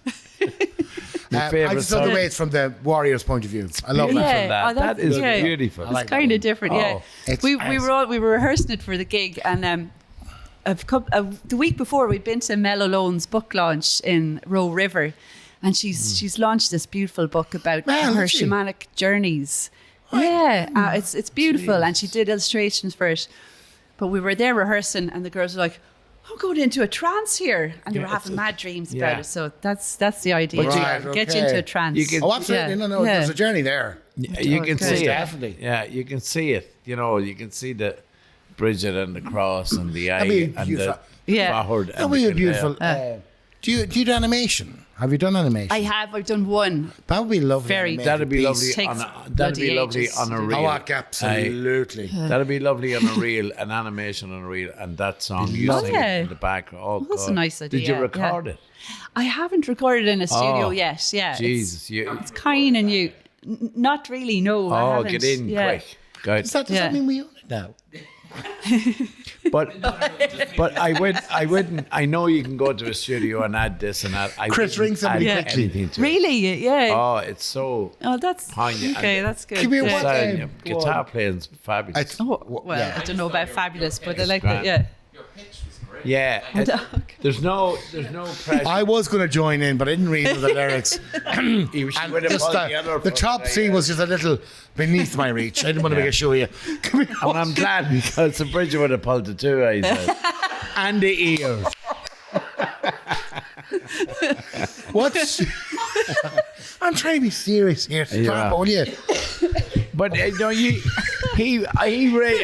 I favourite just love the song. way it's from the warrior's point of view. I love that. Yeah. That is beautiful. I like It's kind of different, yeah. it's We were rehearsing it for the gig, and the week before we'd been to Mel Alone's book launch in Roe River, and she's launched this beautiful book about Man, her has she? shamanic journeys. Yeah, it's beautiful, and she did illustrations for it. But we were there rehearsing, and the girls were like, I'm going into a trance here, and they were having mad dreams about it. So that's the idea. Right, Get you okay. into a trance. You can- Oh, absolutely. Yeah. No, Yeah. there's a journey there. You can Okay. see it. Definitely. Yeah, you can see it. You know, you can see the Bridget and the cross and the eye That'd be and the beautiful. Yeah. forward. That would be beautiful. Do you do animation? Have you done animation? I've done one. That would be lovely. Very- animated That'd be piece. lovely. Takes That'd be bloody lovely ages on to a do. reel. Oh, absolutely. That'd be lovely on a reel, an animation on a reel, and that song you Oh, sing yeah. in the background. Oh, That's a God. nice idea, Did you yeah. record it? I haven't recorded in a studio Oh, yet. Yeah, Jesus, it's kind of new. Not really. No. I Oh, haven't. get in Yeah. quick. Good. Does that Yeah. mean we own it now? But I know you can go to a studio and add this and that. Chris, ring somebody add quickly. anything to it. Really? Yeah. Oh, it's so That's poignant. okay. That's good. Give me yeah. one. Sound, Go guitar on. playing's fabulous. Oh, well, Yeah. I don't know about fabulous, but I like grand. that. Yeah. Yeah, there's no pressure. I was going to join in, but I didn't read the lyrics. You should And would have just pulled other the foot top there, C yeah. was just a little beneath my reach. I didn't want to make a show of you. Come here. And I'm glad because the bridge would have pulled the two eyes out. And the ears. What's? I'm trying to be serious here. Stop, Yeah. will you? But no, he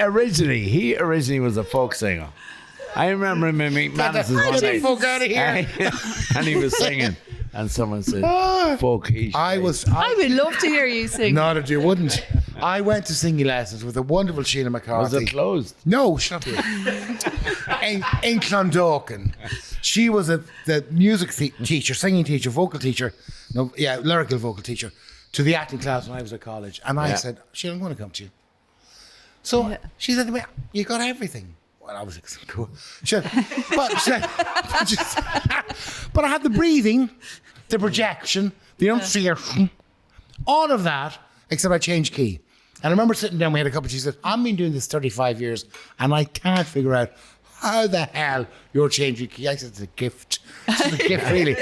originally was a folk singer. I remember him in Madison's one Get the night. fuck out of here. And he was singing, and someone said, Ah. "Folk." I I would love to hear you sing. not that you wouldn't. I went to singing lessons with a wonderful Sheila Was McCarthy. it closed? No, shut up. in Clondalkin. She was the music teacher, singing teacher, vocal teacher, lyrical vocal teacher to the acting class when I was at college. And I said, Sheila, I'm going to come to you. So she said to me, you got everything. Well, I was like, cool. She said, but I had the breathing, the projection, the enunciation, all of that, except I changed key. And I remember sitting down, we had a cup, and she said, I've been doing this 35 years, and I can't figure out how the hell you're changing key. I said, it's a gift. It's a gift, really.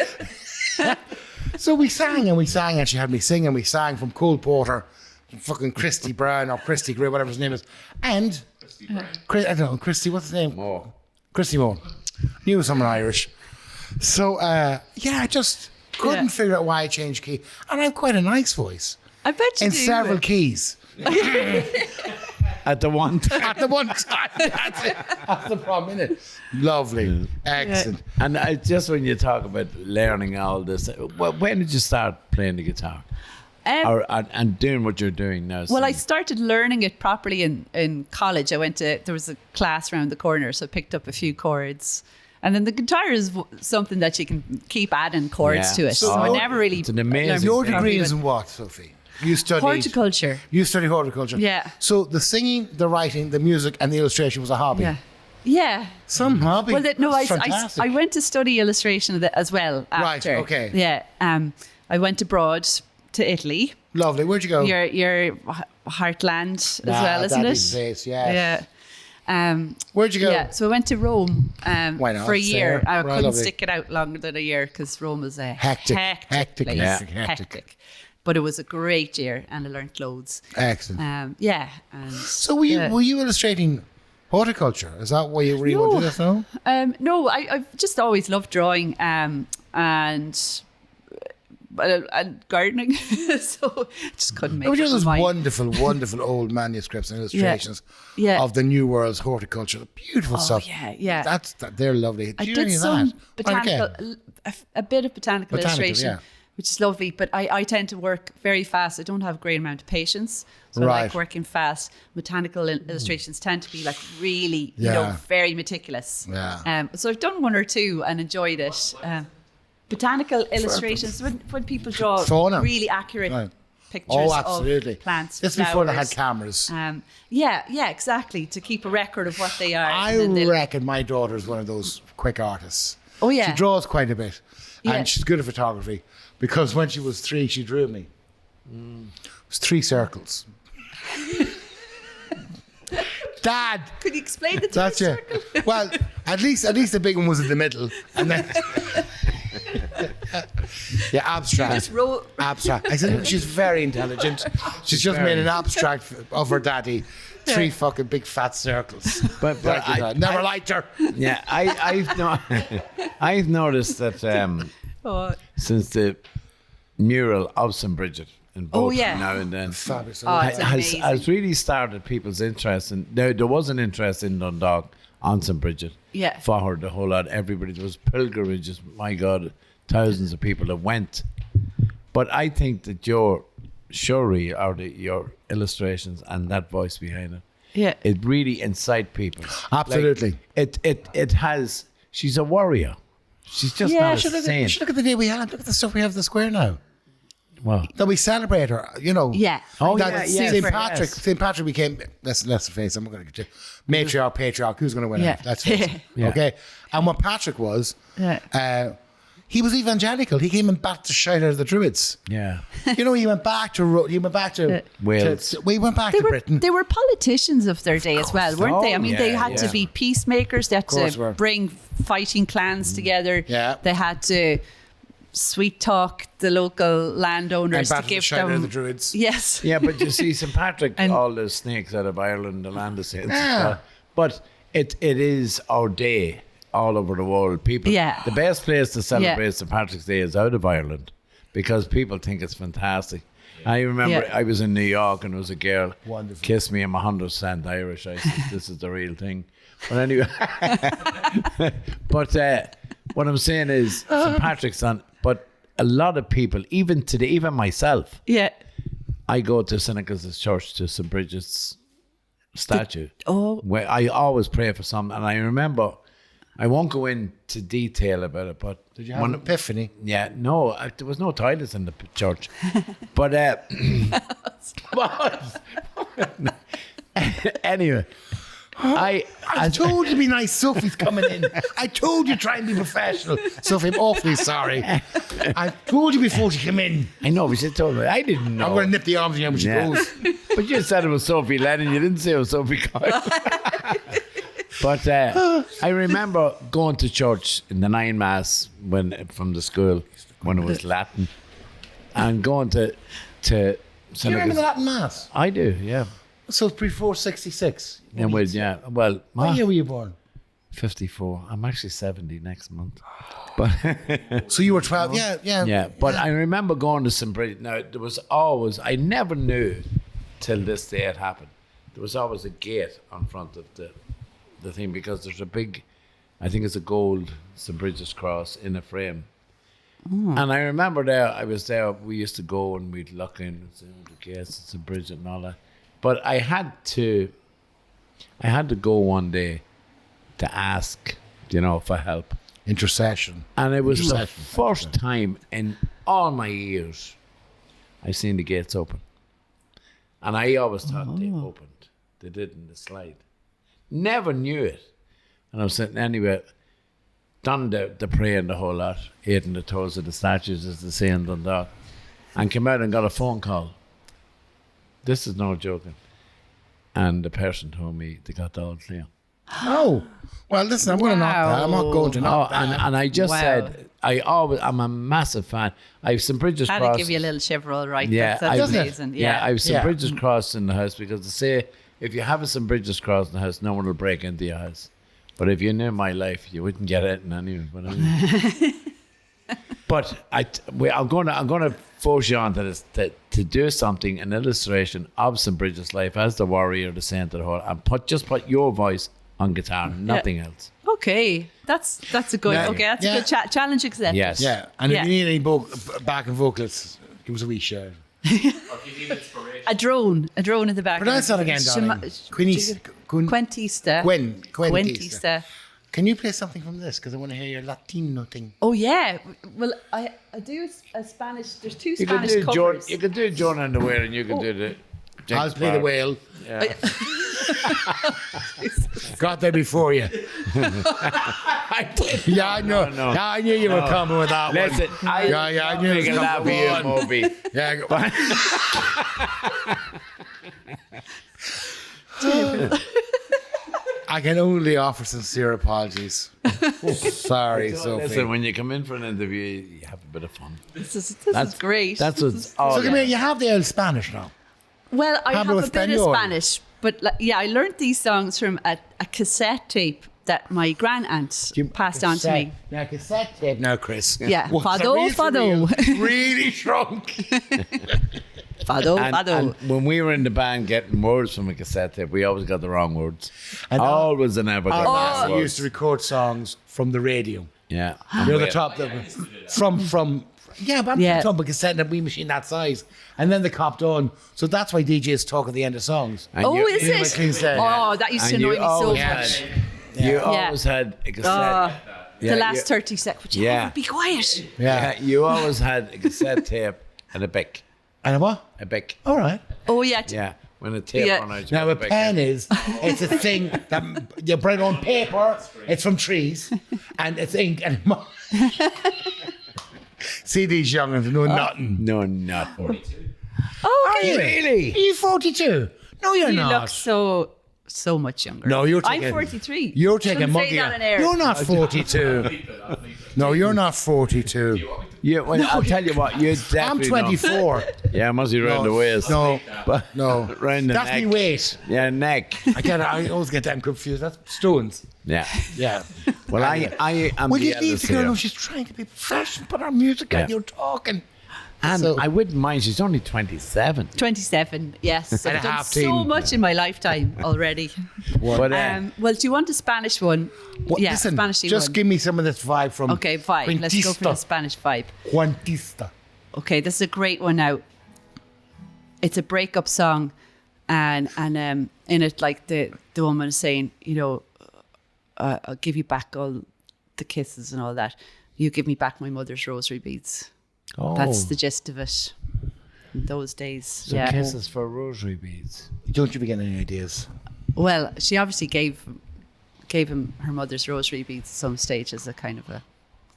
So we sang, and she had me sing, and we sang from Cole Porter, fucking Christy Brown, or Christy Gray, whatever his name is, and I don't know, Christy, what's his name? Moore. Christy Moore. Knew someone Irish. So, I just couldn't figure out why I changed key. And I have quite a nice voice. I bet you In do. several keys. At the one time. At the one time. That's it. That's the problem, isn't it? Lovely. Excellent. And just when you talk about learning all this, when did you start playing the guitar? And doing what you're doing now? Well, I started learning it properly in college. There was a class around the corner, so I picked up a few chords. And then the guitar is something that you can keep adding chords to it. So I never really... It's an amazing Your thing. degree is in what, Sophie? You studied... Horticulture. You studied horticulture. Yeah. So the singing, the writing, the music and the illustration was a hobby. Yeah. Some hobby. Well, Fantastic. I went to study illustration as well after. Right, okay. Yeah. I went abroad to Italy. Lovely. Where'd you go? Your heartland as well, isn't it? Place, yes. Yeah. Where'd you go? Yeah, so I went to Rome Why not? for a year. There. I Right, couldn't lovely. stick it out longer than a year because Rome was a Hectic. hectic place. Yeah. Hectic. But it was a great year and I learnt loads. Excellent. And So were you illustrating horticulture? Is that why you really want to do this now? no, I've just always loved drawing and gardening. So just couldn't make There were up those my mind. wonderful, wonderful old manuscripts and illustrations Yeah. of the New World's horticulture. Beautiful stuff. yeah. They're lovely. I Do you did do any of some that? botanical, Okay. a bit of botanical illustration, yeah. which is lovely. But I tend to work very fast. I don't have a great amount of patience, so I Right. like working fast. Botanical illustrations tend to be like really, Yeah. very meticulous. Yeah. So I've done one or two and enjoyed it. Botanical illustrations when people draw Fauna. really accurate Right. pictures Oh, absolutely. of plants. This before they had flowers. cameras. Yeah, exactly. To keep a record of what they are. I and then they'll- reckon my daughter's one of those quick artists. Oh, yeah. She draws quite a bit. Yeah. And she's good at photography because when she was 3, she drew me. It was 3 circles. Dad! Could you explain the That's three it. circle? Well, at least the big one was in the middle. And then yeah, abstract. Just roll. Abstract. I said she's very intelligent. She's just made an abstract of her daddy. 3 fucking big fat circles. But Like that. Never liked her. Yeah, I've noticed that Oh, since the mural of St. Bridget in both Oh, yeah. now and then Fabulous. Oh, it's amazing. has really started people's interest in. There was an interest in Dundalk on St. Bridget. Yeah. For her, the whole lot. Everybody, there was pilgrimages. My God, thousands of people that went. But I think that your Shuri or your illustrations and that voice behind it, yeah. it really incite people. Absolutely. Like, it has. She's a warrior. She's just not a saint. Look at the day we had. Look at the stuff we have at the square now. Well, That we celebrate her, you know. Yeah. Oh, That yeah, St. super. Patrick. Yes. St. Patrick became. Let's face. I'm not going to get you. Matriarch, patriarch. Who's going to win? Yeah. It? Let's face it. Yeah. Okay. And what Patrick was, Yeah. he was evangelical. He came and back to shout out of the Druids. yeah. You know, he went back to Wales. we went back to Britain. They were politicians of their day as well, weren't they? I mean, they yeah, had to yeah. be peacemakers. They had course to were. bring fighting clans together. Yeah. They had to sweet talk the local landowners And to back to give shout out them of the Druids. Yes. Yeah, but you see, St. Patrick, And- all the snakes out of Ireland, the land of saints. and Yeah. stuff. But it is our day all over the world. People, Yeah. the best place to celebrate Yeah. St. Patrick's Day is out of Ireland because people think it's fantastic. I remember Yeah. I was in New York and there was a girl Wonderful. kissed me. I'm 100% Irish. I said, this is the real thing. But anyway, but what I'm saying is St. Patrick's on, but a lot of people, even today, even myself, Yeah. I go to St. Nicholas' Church to St. Bridget's statue. Oh. Where I always pray for something. And I remember, I won't go into detail about it, but Did you have an epiphany? yeah, no, there was no toilets in the church. But anyway, I told you to be nice. Sophie's coming in. I told you try and be professional. Sophie, I'm awfully sorry. I told you before she came in. I know, but she told me, I didn't know. I'm going to nip the arms in when she Yeah. goes. But you said it was Sophie Lennon. You didn't say it was Sophie Coyle. But I remember going to church in the 9 Mass from the school when it was Latin, and going to Do you remember the Senegal. Latin Mass? I do, yeah. So it's before 66. And well, What year were you born? 54. I'm actually 70 next month. But So you were 12. Yeah. yeah, but I remember going to St. Bridget. Now, there was always, I never knew till this day it happened, there was always a gate on front of the thing because there's a big, I think it's a gold St. Bridget's cross in a frame. And I remember I was there, we used to go and we'd look in and say, oh, the gates at St. Bridget and all that. But I had to go one day to ask, for help. Intercession. And it was the first time in all my years I've seen the gates open. And I always thought they opened. They did in the slide. Never knew it. And I was sitting anyway, done the prayer and the whole lot, eating the toes of the statues, as they say in Dundalk, and came out and got a phone call. This is no joking. And the person told me they got the all clear. Oh, well, listen, I'm going to knock that. I'm not going to knock that. And I just said, I'm a massive fan. I have St. Bridget's Cross. That'll give you a little shiver, all right. Yeah, That's amazing. I have St. Bridget's Cross in the house because they say if you have a St. Bridget's Cross in the house, no one will break into your house. But if you knew my life, you wouldn't get it in anyway. But I'm going to force you on to this to do something, an illustration of St. Bridget's life as the warrior, the saint, and the whole, and put your voice on guitar, nothing else. Okay, that's a good. Yeah. Okay, that's a good challenge accepted. Yes. Yeah, and if you need any backing vocals, give us a wee shout. A drone in the back. Pronounce that again, darling. Quentista. Quentista. Can you play something from this? Because I want to hear your Latino thing. Oh yeah. Well, I do a Spanish. There's two Spanish covers. You can do John and the Whale, and you can do the. I'll play the whale. Yeah. Got there before you. I did. Yeah, I know. No. Yeah, I knew you were coming with that Listen, one. I knew you it was laugh coming. at you, Moby. Yeah, I can only offer sincere apologies. Sorry, Sophie. Listen, when you come in for an interview, you have a bit of fun. This is great. That's what's all. So come here, you have the old Spanish now. Well, I Pablo have a bit of Espanol. Spanish, but I learned these songs from a cassette tape that my grand-aunt passed on to me. Now, cassette tape now, Chris. Yeah, Was fado. Really shrunk. Fado. And when we were in the band getting words from a cassette tape, we always got the wrong words. And always and ever got the wrong We words. used to record songs from the radio. Yeah. You're the top from. Yeah, but I'm talking about cassette and a wee machine that size. And then they copped on. So that's why DJs talk at the end of songs. And Oh, you- is you know what King it? said? Oh, that used to and annoy you me so always much. had- You always had a cassette. The last 30 seconds. Would you Yeah. ever be quiet? Yeah, you always had a cassette tape and a bic. And a what? A bic. All right. Oh, yeah. Yeah. When a tape Yeah. run out, you Now, put a bic pen in. it's a thing that you put it on paper. It's from trees. And it's ink. And see these young'uns know nothing. No, not. Oh, Are you really? Are you 42? No, you're you not. look so much younger. No, you're I'm taking. 43. You're taking Shouldn't monkey. say that in air. You're not 42. No, you're not 42. Yeah, well, I'll tell you what, you definitely I'm 24. Yeah, I must be round the waist. No, But no. round the That's neck. me weight. Yeah, neck. I always get them confused. That's stones. Yeah. Yeah. Well, I am Well, the you leave eldest the girl here. who she's trying to be professional, put her music Yeah. and you're talking. And So- I wouldn't mind, she's only 27. 27, yes. And a I've done half so teen. much in my lifetime already. But Well, do you want a Spanish one? Well, Yeah, listen, Spanish just one. give me some of this vibe from Okay, vibe. Let's go for the Spanish vibe. Quantista. Okay, this is a great one now. It's a breakup song, and in it, like the woman is saying, I'll give you back all the kisses and all that. You give me back my mother's rosary beads. Oh, That's the gist of it. In those days, so yeah. kisses for rosary beads. Don't you be getting any ideas? Well, she obviously gave him her mother's rosary beads at some stage as a kind of a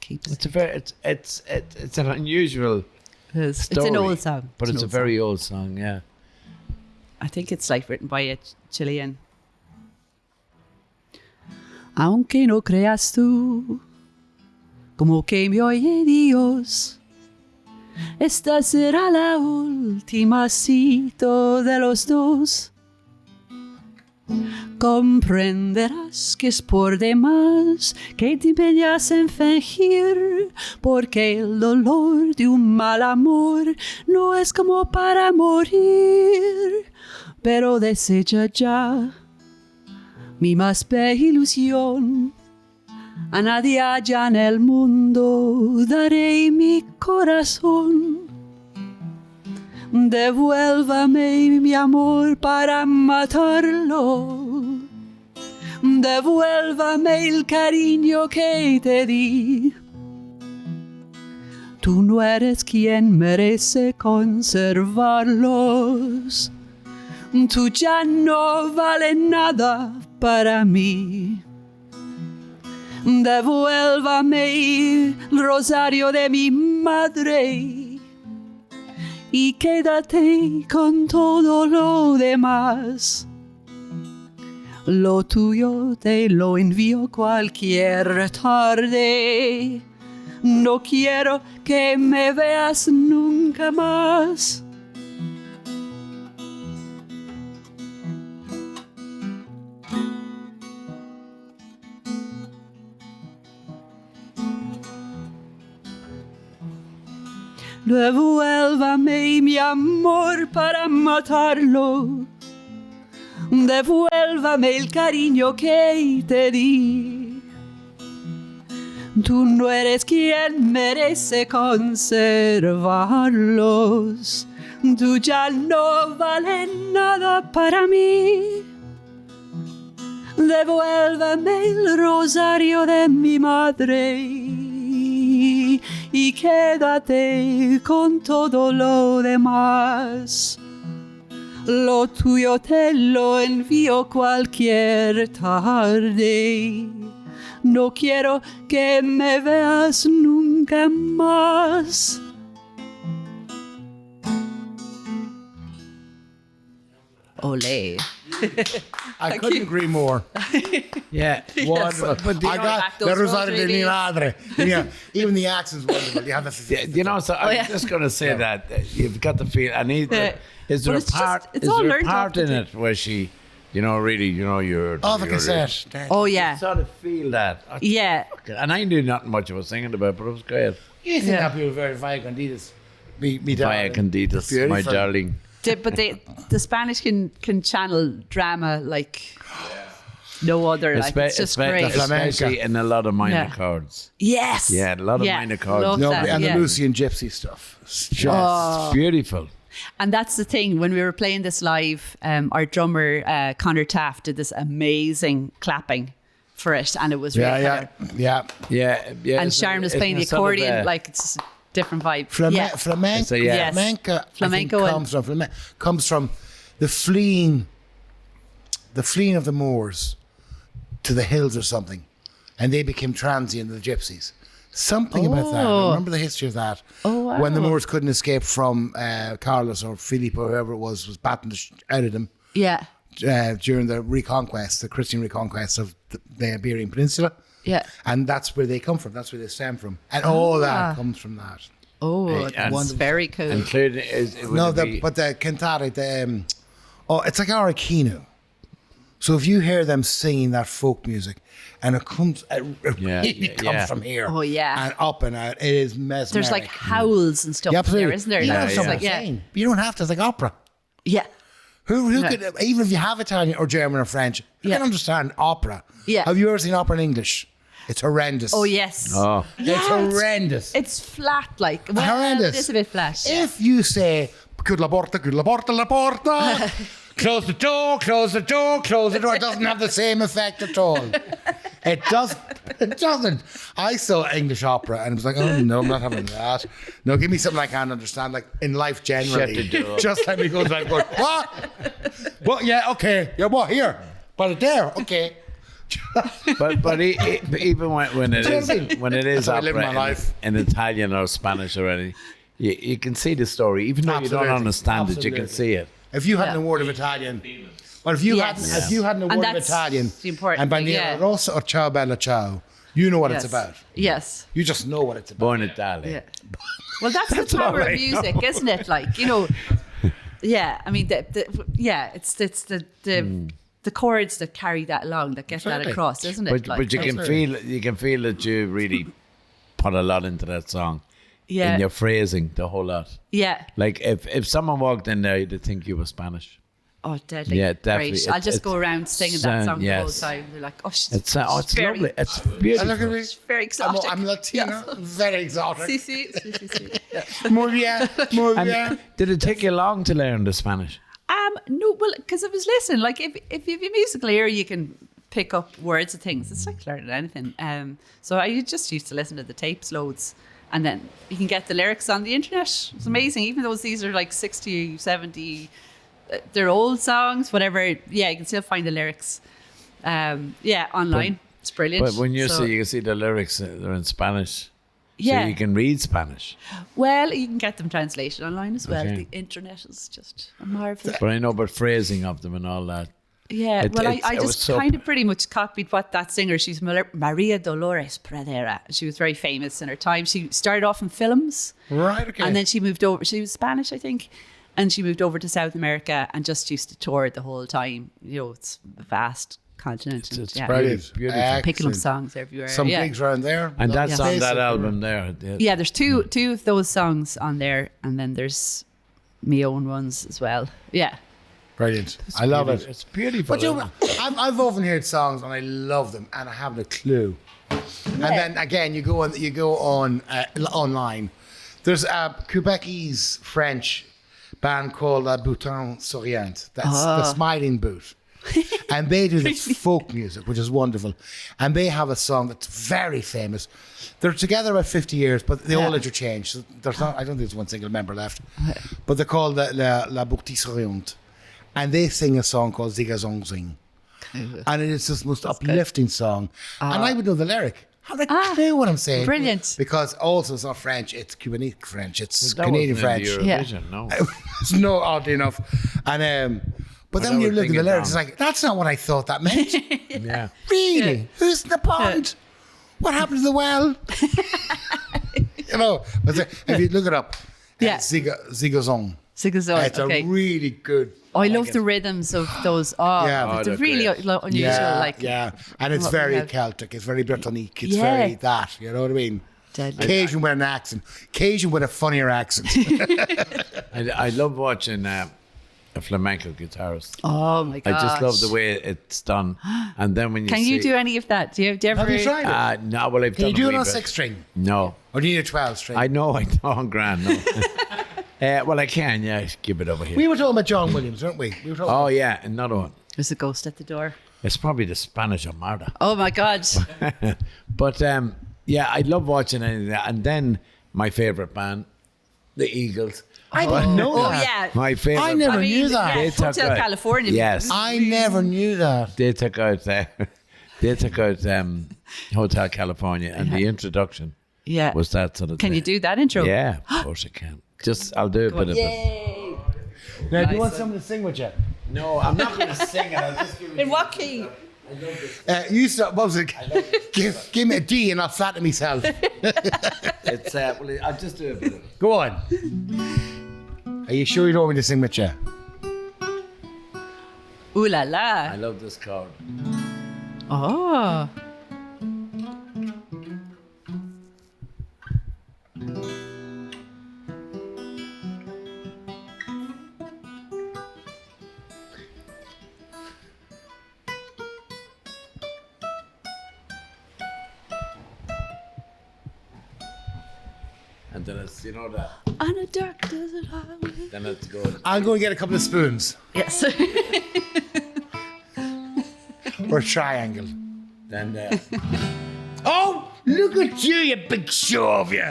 keepsake. It's a very, it's an unusual It's story. an old song. But it's an a old very song. old song, yeah. I think it's like written by a Chilean. Aunque no creas tú, como que me oye Dios, esta será la última cita de los dos. Comprenderás que es por demás que te empeñas en fingir, porque el dolor de un mal amor no es como para morir. pero desecha ya mi más bella ilusión. A nadie allá en el mundo daré mi corazón. Devuélvame mi amor para matarlo. Devuélvame el cariño que te di. Tú no eres quien merece conservarlos. Tú ya no vales nada para mí. Devuélvame el rosario de mi madre y quédate con todo lo demás. Lo tuyo te lo envío cualquier tarde. No quiero que me veas nunca más. Devuélvame mi amor para matarlo. Devuélvame el cariño que te di. Tú no eres quien merece conservarlos. Tú ya no vales nada para mí. Devuélvame el rosario de mi madre y quédate con todo lo demás. Lo tuyo te lo envío cualquier tarde. No quiero que me veas nunca más. Ole. I couldn't agree more. Yeah, Wonderful. But I got the rosario de mi madre. Yeah, even the accent's wonderful. You have the you know, so I'm just going to say that you've got the feel. I need. Is there But a part? it's Is all there a learned part off in the it where she, you know, really, you know, you're. Oh, the cassette. Oh yeah. Sort of feel that. Yeah. And I knew nothing much I was singing about, but it was great. You think that people very Via Candidas. Me Via Candidas, my Beautiful. darling. But the Spanish can channel drama like no other. Like it's just great. Especially in a lot of minor Yeah. chords. Yes. Yeah, a lot of minor chords. Love No, that, and yeah. the Lucy and Gypsy stuff. It's just Oh. It's beautiful. And that's the thing. When we were playing this live, our drummer Connor Taft did this amazing clapping for it, and it was really yeah. Yeah. And Sharon was playing the accordion, like it's a different vibe. Flamenco, So, yeah. Yes. flamenco, I think Flamenco comes from the fleeing of the Moors to the hills or something, and they became transient, the gypsies. Something about that. I remember the history of that. Oh, wow. When the Moors couldn't escape from Carlos or Philip or whoever it was batting out of them Yeah. during the reconquest, the Christian reconquest of the Iberian Peninsula. Yeah. And that's where they come from. That's where they stem from. And all that comes from that. Oh, and that's very cool. Including But the cantata, it's like Arakino. So if you hear them singing that folk music, and it comes, it comes from here. Oh, yeah. And up and out. It is mesmeric. There's like howls and stuff Yeah, absolutely. there, isn't there? Yeah, Like, that's it's what I'm like, yeah. saying. You don't have to. It's like opera. Yeah. Who Yeah. could, even if you have Italian or German or French, you Yeah. can understand opera. Yeah. Have you ever seen opera in English? It's horrendous. Oh, yes. Oh. It's horrendous. It's flat, like. Well, horrendous. It is a bit flat. If you say, chiude la porta, la porta, close the door, close the door, close the door, it doesn't have the same effect at all. It doesn't. I saw English opera and it was like, oh no, I'm not having that. No, give me something I can't understand, like in life generally. Shut the door. Just let me go like, what? What? Yeah, okay. Yeah, what? Here. But there, okay. but even when it is That's how I live opera my life. in Italian or Spanish or anything, you can see the story. Even though you Absolutely. don't understand it, you can Absolutely. see it. If you had an award of Italian, well, if you had an And award of that's Italian, the important and thing, Bandiera yeah. Rossa or Ciao Bella Ciao, you know what it's Yes. about. Yes. You just know what it's about. Born Italian. Yeah. Well, that's the power all I of music, isn't it? Like, you know, yeah. I mean, it's the chords that carry that along, that get that Absolutely. across, isn't it? But Like, but you can feel that you really put a lot into that song. yeah, In your phrasing, the whole lot. yeah, Like if someone walked in there, they'd think you were Spanish. Oh, deadly. Yeah, definitely. Great. I'll just go around singing that song the whole yes. time. They're like, oh, It's very, lovely. It's Look beautiful. at me. it's very exotic. I'm Latino, very exotic. Sí, sí, sí, sí, sí. Muy bien, muy bien. And did it take you long to learn the Spanish? No, well, because I was listening. Like, if you have a musical ear, you can pick up words of things. It's like learning anything. So I just used to listen to the tapes loads. And then you can get the lyrics on the internet. It's amazing. Even though these are like 60, 70, they're old songs, whatever. Yeah, you can still find the lyrics. Online. It's brilliant. But when you So- you can see the lyrics, they're in Spanish. Yeah. So you can read Spanish. Well, you can get them translated online as well. Okay. The internet is just a marvelous. But I know about phrasing of them and all that. Yeah, It- well, it- I it was just so- kind of pretty much copied what that singer, she's Maria Dolores Pradera. She was very famous in her time. She started off in films. Right, okay. And then she moved over, she was Spanish, I think. And she moved over to South America and just used to tour the whole time. You know, it's a vast continent. and, It's yeah, brilliant. beautiful. picking up Excellent. songs everywhere. Some yeah. gigs around there. And that's on that Basically. album there. Yeah, there's two of those songs on there. And then there's my own ones as well. Yeah. Brilliant. I love it. It's beautiful. But you know, I've often heard songs and I love them and I haven't a clue. And then again, you go on online. There's a Quebecese French band called Bouton Souriant. That's the Smiling Boot. And they do this folk music, which is wonderful. And they have a song that's very famous. They're together about 50 years, but they all interchange. So there's not, I don't think there's one single member left. But they're called La Boutique Souriante. And they sing a song called Ziga Zong Zing. And it is this most uplifting song. And I would know the lyric. How the clue what I'm saying? Brilliant. Because also it's not French, it's Cubanique French, it's That Canadian wasn't French. in the Eurovision, no. It's no oddly enough. And but then I when you would look at think the it lyrics, it's down. like, that's not what I thought that meant. Yeah. Really? Who's in the pond? What happened to the well? You know, but if you look it up, Yeah. Zigazong. Zigazord, It's okay. a really good. I like love it. the rhythms of those. Oh, Yeah. Oh, they're they're really great. unusual. Yeah, like, yeah, and it's what we very have. Celtic. It's very Britannique. It's Yeah. very that. You know what I mean? Deadly. Cajun with an accent. Cajun with a funnier accent. I love watching a flamenco guitarist. Oh my I gosh. just love the way it's done. And then when you Can see, you do any of that? Do you ever? Have you tried it? no, well, I've Can done you do a it wee on bit. 6-string? No. Or do you need a 12-string? I know, I'm grand, no. Well, I can, yeah. Give it over here. We were talking about John Williams, weren't we? We were talking Oh, yeah, another one. There's a ghost at the door. It's probably the Spanish Armada. Oh my God. But yeah, I love watching any of that. And then my favourite band, the Eagles. I didn't know Oh that. yeah. My favourite. I never I mean, knew that. yeah, They took Hotel out- California. Yes. I never knew that. They took out Hotel California, and the introduction Yeah. was that sort of Can thing. you do that intro? Yeah, of course I can. I'll do a bit of it. Yay. Now, do you want someone to sing with you? No, I'm not going to sing it. I'll just give In what key? You start, what was it? Give me a D and I'll flatter myself. It's well, I'll just do a bit of it. Go on. Are you sure you don't want me to sing with you? Ooh la I la. love this chord. Oh. And then it's, you know that. On a dark desert highway. Then it's good. I'm going to get a couple of spoons Yes. or a triangle. Then Oh, look at you big show of you.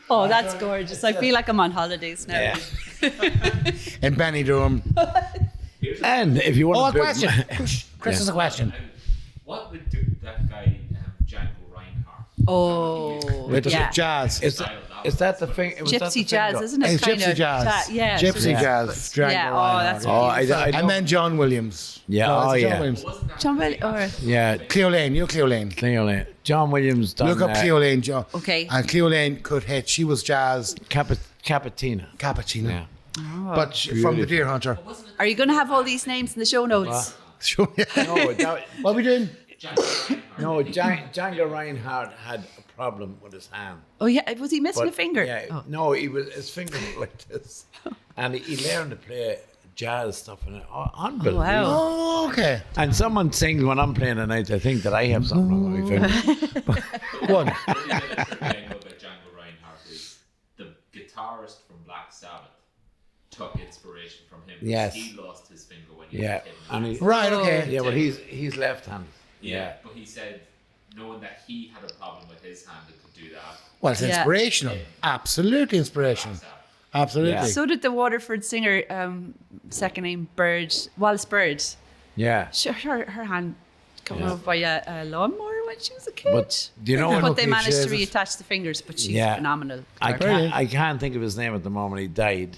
Oh, that's gorgeous. I feel like I'm on holidays now. yeah. In Benidorm. And if you Oh, a want to question. Chris has a question. What would do that guy Django Reinhardt? Oh, With yeah. jazz. is that the thing? Was that the Gypsy thing jazz, go- isn't it? It's Kind gypsy of jazz. yeah. Gypsy Yeah. jazz. Django Yeah, oh, Reinhardt. that's Oh, I know. And then John Williams. Yeah, No, oh, it's John yeah. Williams. John Will or Yeah, Cleo Lane, you know Cleo Lane. Cleo Lane. John Williams done Look up Cleo Lane, John. Okay. And Cleo Lane could hit. She was jazz Capatina. cappuccino. Yeah. But from the Deer Hunter. Are you going to have all these names in the show notes? Sure. No, that, What are we doing? no, Django Reinhardt had a problem with his hand. Oh yeah, was he missing But, a finger? Yeah, Oh. no, his finger was like this, and he learned to play jazz stuff in it. Oh, unbelievable. wow. Oh, okay. And someone sings when I'm playing at night. I think that I have something wrong with my fingers. One. The only bit of trivia I know about Django Reinhardt is the guitarist from Black Sabbath took inspiration from him. Yes. He lost his finger when he Yeah, was a kid. and he, Right, okay. yeah, but he's left-handed. Yeah, but he said, knowing that he had a problem with his hand and could do that. Well, it's Yeah. inspirational. Absolutely inspirational. Absolutely. Yeah. So did the Waterford singer, second name Bird, Wallace Bird. Yeah. Sure, her hand cut Yeah. off by a lawnmower when she was a kid. But do you know But what? they Okay, managed to Jesus. reattach the fingers, but she's Yeah. phenomenal. I can't think of his name at the moment. He died.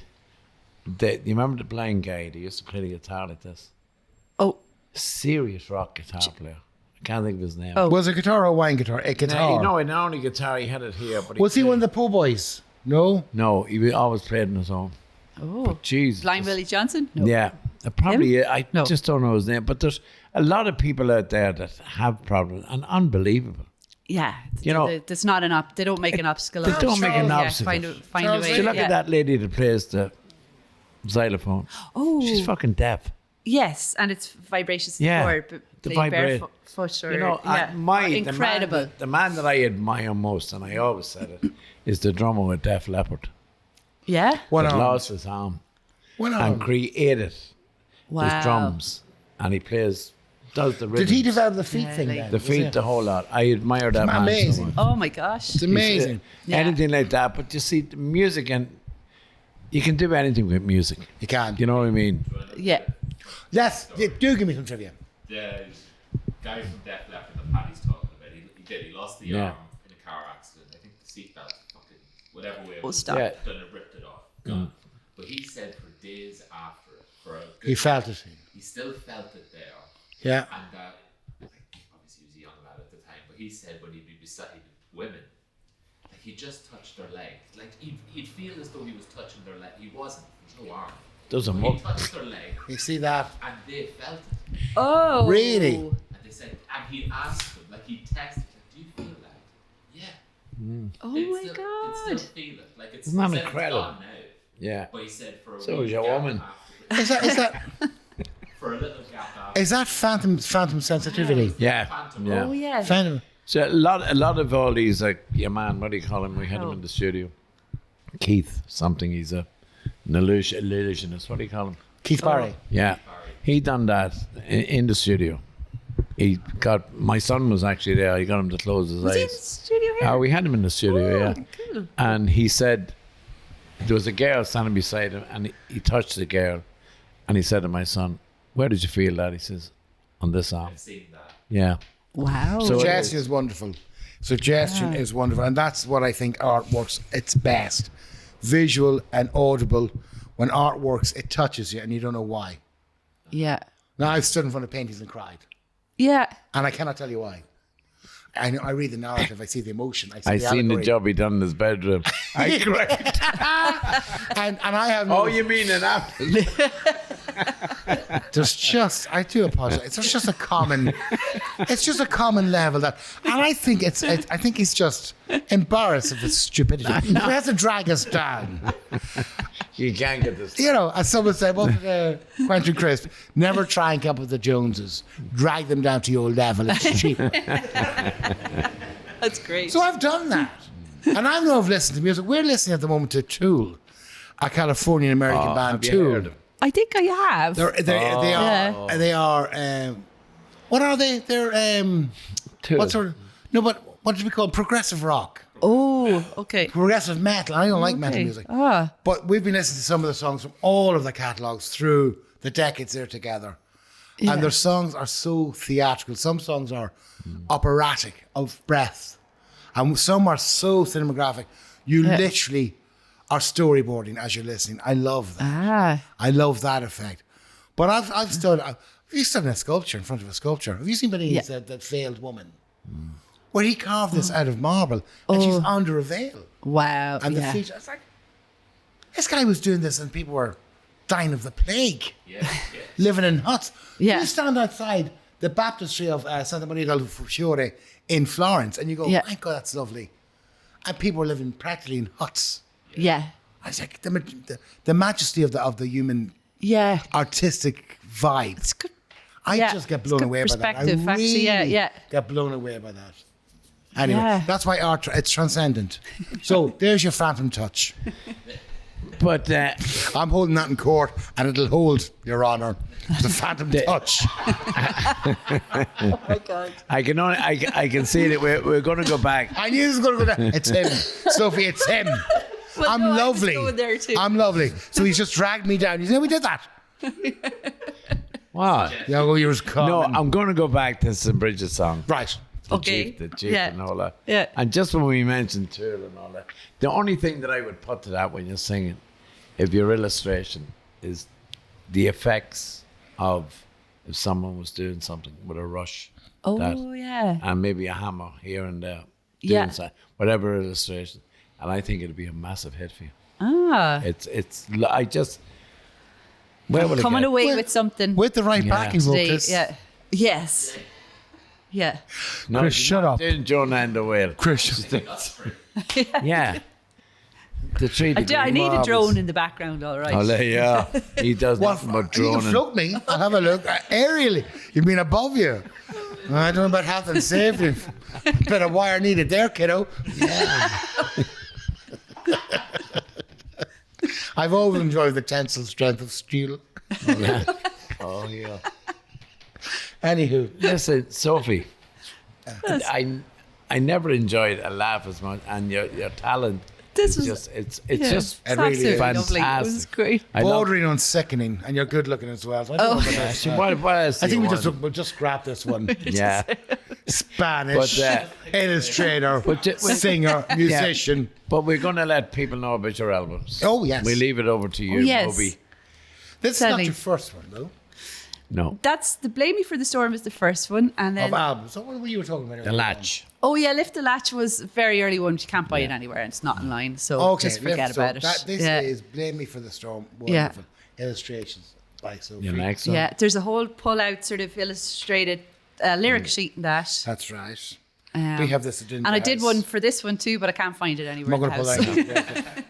You remember the blind guy that used to play the guitar like this? Oh, Serious rock guitar player. I can't think of his name. Oh. Was it guitar or wine guitar? A guitar. No, not only guitar, he had it here. But Was he played- one of the Po' Boys? No. No, he always played on his own. oh. Jesus. Blind Willie Johnson? No. Yeah, probably. Him? I No. just don't know his name. But there's a lot of people out there that have problems, and unbelievable. Yeah. You know- There's not an they don't make an obstacle. They of it. don't make an Yeah, obstacle. Find a Charles way. So look yeah. at that lady that plays the xylophone. Oh, She's fucking deaf. yes, and it's vibrations Yeah, for the playing vibrate. barefoot or You know, yeah. Incredible. The man that I admire most, and I always said it, is the drummer with Def Leppard. Yeah. One That arm. lost his arm One and arm. created Wow. his drums, and he does the rhythm. Did he develop the feet Yeah, thing like- then? the Was feet, it? the whole lot? I admire that man so amazing. much. Oh my gosh. It's amazing. Yeah. Anything like that, but you see, the music, and you can do anything with music. You can. You know what I mean? Yeah. Yes. Do give me some trivia. The guy from Def Leppard that Paddy's talking about, he lost the Yeah. arm in a car accident. I think the seatbelt, fucking whatever way it Oh, was stop. Yeah. done, it ripped it off. Gone. But he said for days after it, for a good He felt it. he still felt it there. Yeah. And obviously he was a young lad at the time, but he said when he'd be beside women, like he just touched their leg. Like he'd feel as though he was touching their leg. He wasn't. There's no arm. Doesn't But he work. touched their leg You see that? and they felt it. Oh. Really? And they said, and he asked them, like he texted, like, do you feel that? Yeah. Oh It's my still, God. It's still feel it. Like it's, Isn't that he said incredible? It's gone now. Yeah. But he said for a So wee is your gap woman. after- Is that for a little gap after. is that phantom sensitivity? Yeah. Phantom. Yeah. Oh yeah. Phantom. So a lot of all these, like, your man, what do you call him? We had him in the studio. Keith something. He's an illusionist. What do you call him? Keith Barry. Yeah. He done that in the studio. My son was actually there. He got him to close his Was he in the eyes. studio here? We had him in the studio, Oh, yeah. cool. And he said, there was a girl standing beside him, and he touched the girl, and he said to my son, "Where did you feel that?" He says, "On this arm." I've seen that. Yeah. Wow. So- Suggestion is wonderful. Suggestion is wonderful. And that's what I think art works its best. Visual and audible. When art works, it touches you and you don't know why. yeah. Now, I've stood in front of paintings and cried. Yeah. And I cannot tell you why. I know, I read the narrative, I see the emotion, I see I the seen the allegory. job he done in his bedroom. I cried. And I have Oh, no, you mean an apple? there's just, I do apologize. It's just a common, it's just a common level that, and I think I think he's just embarrassed of his stupidity. He has to drag us down. You can't get this. You know, as someone said, what did Quentin Crisp, never try and come up with the Joneses. Drag them down to your level. It's cheap. That's great. So I've done that. And I know I've listened to music. We're listening at the moment to Tool, a Californian American band, Have you Tool. heard of him? I think I have. They are. What are they? They're Tool. what sort of? No, but what do we call it? Progressive rock, Oh, okay. progressive metal. I don't like metal Okay. music, Ah. but we've been listening to some of the songs from all of the catalogs through the decades they're together, Yeah. and their songs are so theatrical. Some songs are operatic of breath, and some are so cinematographic. You literally are storyboarding as you're listening. I love that. Ah. I love that effect. But I've stood. Have you stood in a sculpture in front of a sculpture? Have you seen Benitez, that failed woman, where he carved this out of marble and she's under a veil Wow. and the yeah. feet? It's like this guy was doing this and people were dying of the plague, Yeah. living in huts. Yeah. You stand outside the baptistry of Santa Maria del Fiore in Florence and you go, Yeah. my God, that's lovely. And people were living practically in huts. Yeah. I was like, the majesty of the human Yeah. artistic vibe. It's good. I Yeah, just get it's blown good away by that. I perspective, really actually, yeah. get blown away by that. Anyway, Yeah. that's why art, it's transcendent. So there's your phantom touch. But I'm holding that in court and it'll hold, Your Honour. The phantom touch. Oh my God. I can see that we're going to go back. I knew this was going to go down. It's him. Sophie, it's him. Well, I'm no, I was lovely. going there too. I'm lovely. So he's just dragged me down. You say, we did that. What? Yeah, well, you was coming. No, I'm going to go back to St. Bridget's song. Right. Okay. The chief Yeah. and all that. Yeah. And just when we mentioned Tool and all that, the only thing that I would put to that when you're singing, if your illustration is the effects of if someone was doing something with a rush. Oh, yeah. And maybe a hammer here and there. Yeah. Doing whatever illustration. And I think it'd be a massive hit for you. Ah. I just... Where would Coming it get? away with something With the right Yeah. backing today. vocals. Yeah. Yes. Yeah. No, Chris, shut up. Doing Joan and the Whale. Chris. Yeah. The 3 I need a drone in the background, all right. Oh, yeah. He does Well, nothing but you can droning. float me. I'll have a look. Aerially. You mean above you? I don't know about health and safety. Bit of wire needed there, kiddo. Yeah. I've always enjoyed the tensile strength of steel. Oh, yeah. Anywho. Listen, Sophie, I never enjoyed a laugh as much, and your talent. This was Just it's yeah, just It really absolutely is. lovely. It was fantastic. great. I love. Bordering on sickening, and you're good looking as well. So I don't know about that. So what else? I do think you we'll want? just scrap this one. Yeah. Spanish, But, illustrator, but ju- singer, musician. But we're going to let people know about your albums. Oh, yes. We leave it over to you, yes. Moby. This is Certainly. not your first one, though, No. That's the Blame Me for the Storm is the first one, and then of albums. So what were you talking about? The Latch. oh yeah, Lift the Latch was a very early one. You can't buy it anywhere, and it's not online, so Okay, just forget about it. This yeah. is Blame Me for the Storm. Yeah. Wonderful. Illustrations by Sophie. Your next one. Yeah, there's a whole pull-out sort of illustrated lyric sheet in that. That's right. Um, We have this at and I did one for this one too, but I can't find it anywhere I'm in not the going to pull house. that out. Yeah.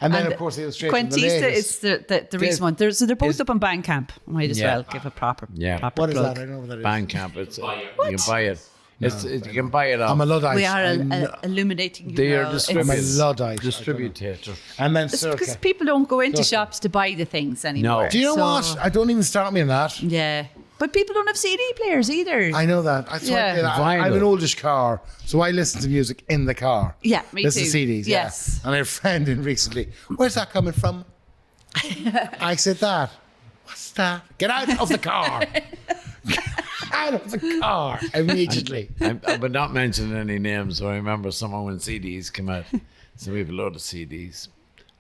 And then, of course, the illustration. The Quintista latest. is the recent one. So they're both up on Bandcamp. I might as Yeah. well give a proper Yeah. proper What is plug. that? I don't know what that is. Bandcamp. It's buy it. you can buy it. You can buy it off. I'm a Luddite. We are I'm illuminating you They are now. It's- I'm a distributors. Luddite. Distributor. And then It's Circa. because people don't go into Circa. shops to buy the things anymore. No. Do you know So- what? I don't even start me on that. Yeah. But people don't have CD players either. I know that. Yeah. I have an Vinyl. oldish car, so I listen to music in the car. Yeah, me Listen too. to CDs. Yes. Yeah. And I had a friend in recently. Where's that coming from? I said that. What's that? Get out of the car. Get out of the car immediately. But not mentioning any names. So I remember someone when CDs came out. So we have a load of CDs.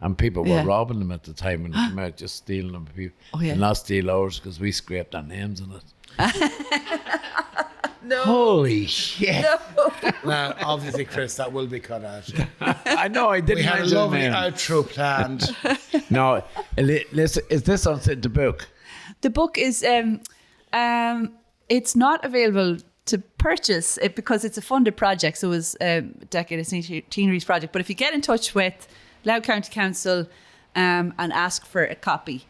And people were Yeah. robbing them at the time when they came out, just stealing them. People. Oh, yeah. And not steal ours because we scraped our names on it. No. Holy shit. Now, obviously, Chris, that will be cut out. I know, I didn't We had a mention lovely names. outro planned. No, listen, is this on the book? The book is it's not available to purchase it because it's a funded project. So it was Decade of Centenaries project. But if you get in touch with Louth County Council and ask for a copy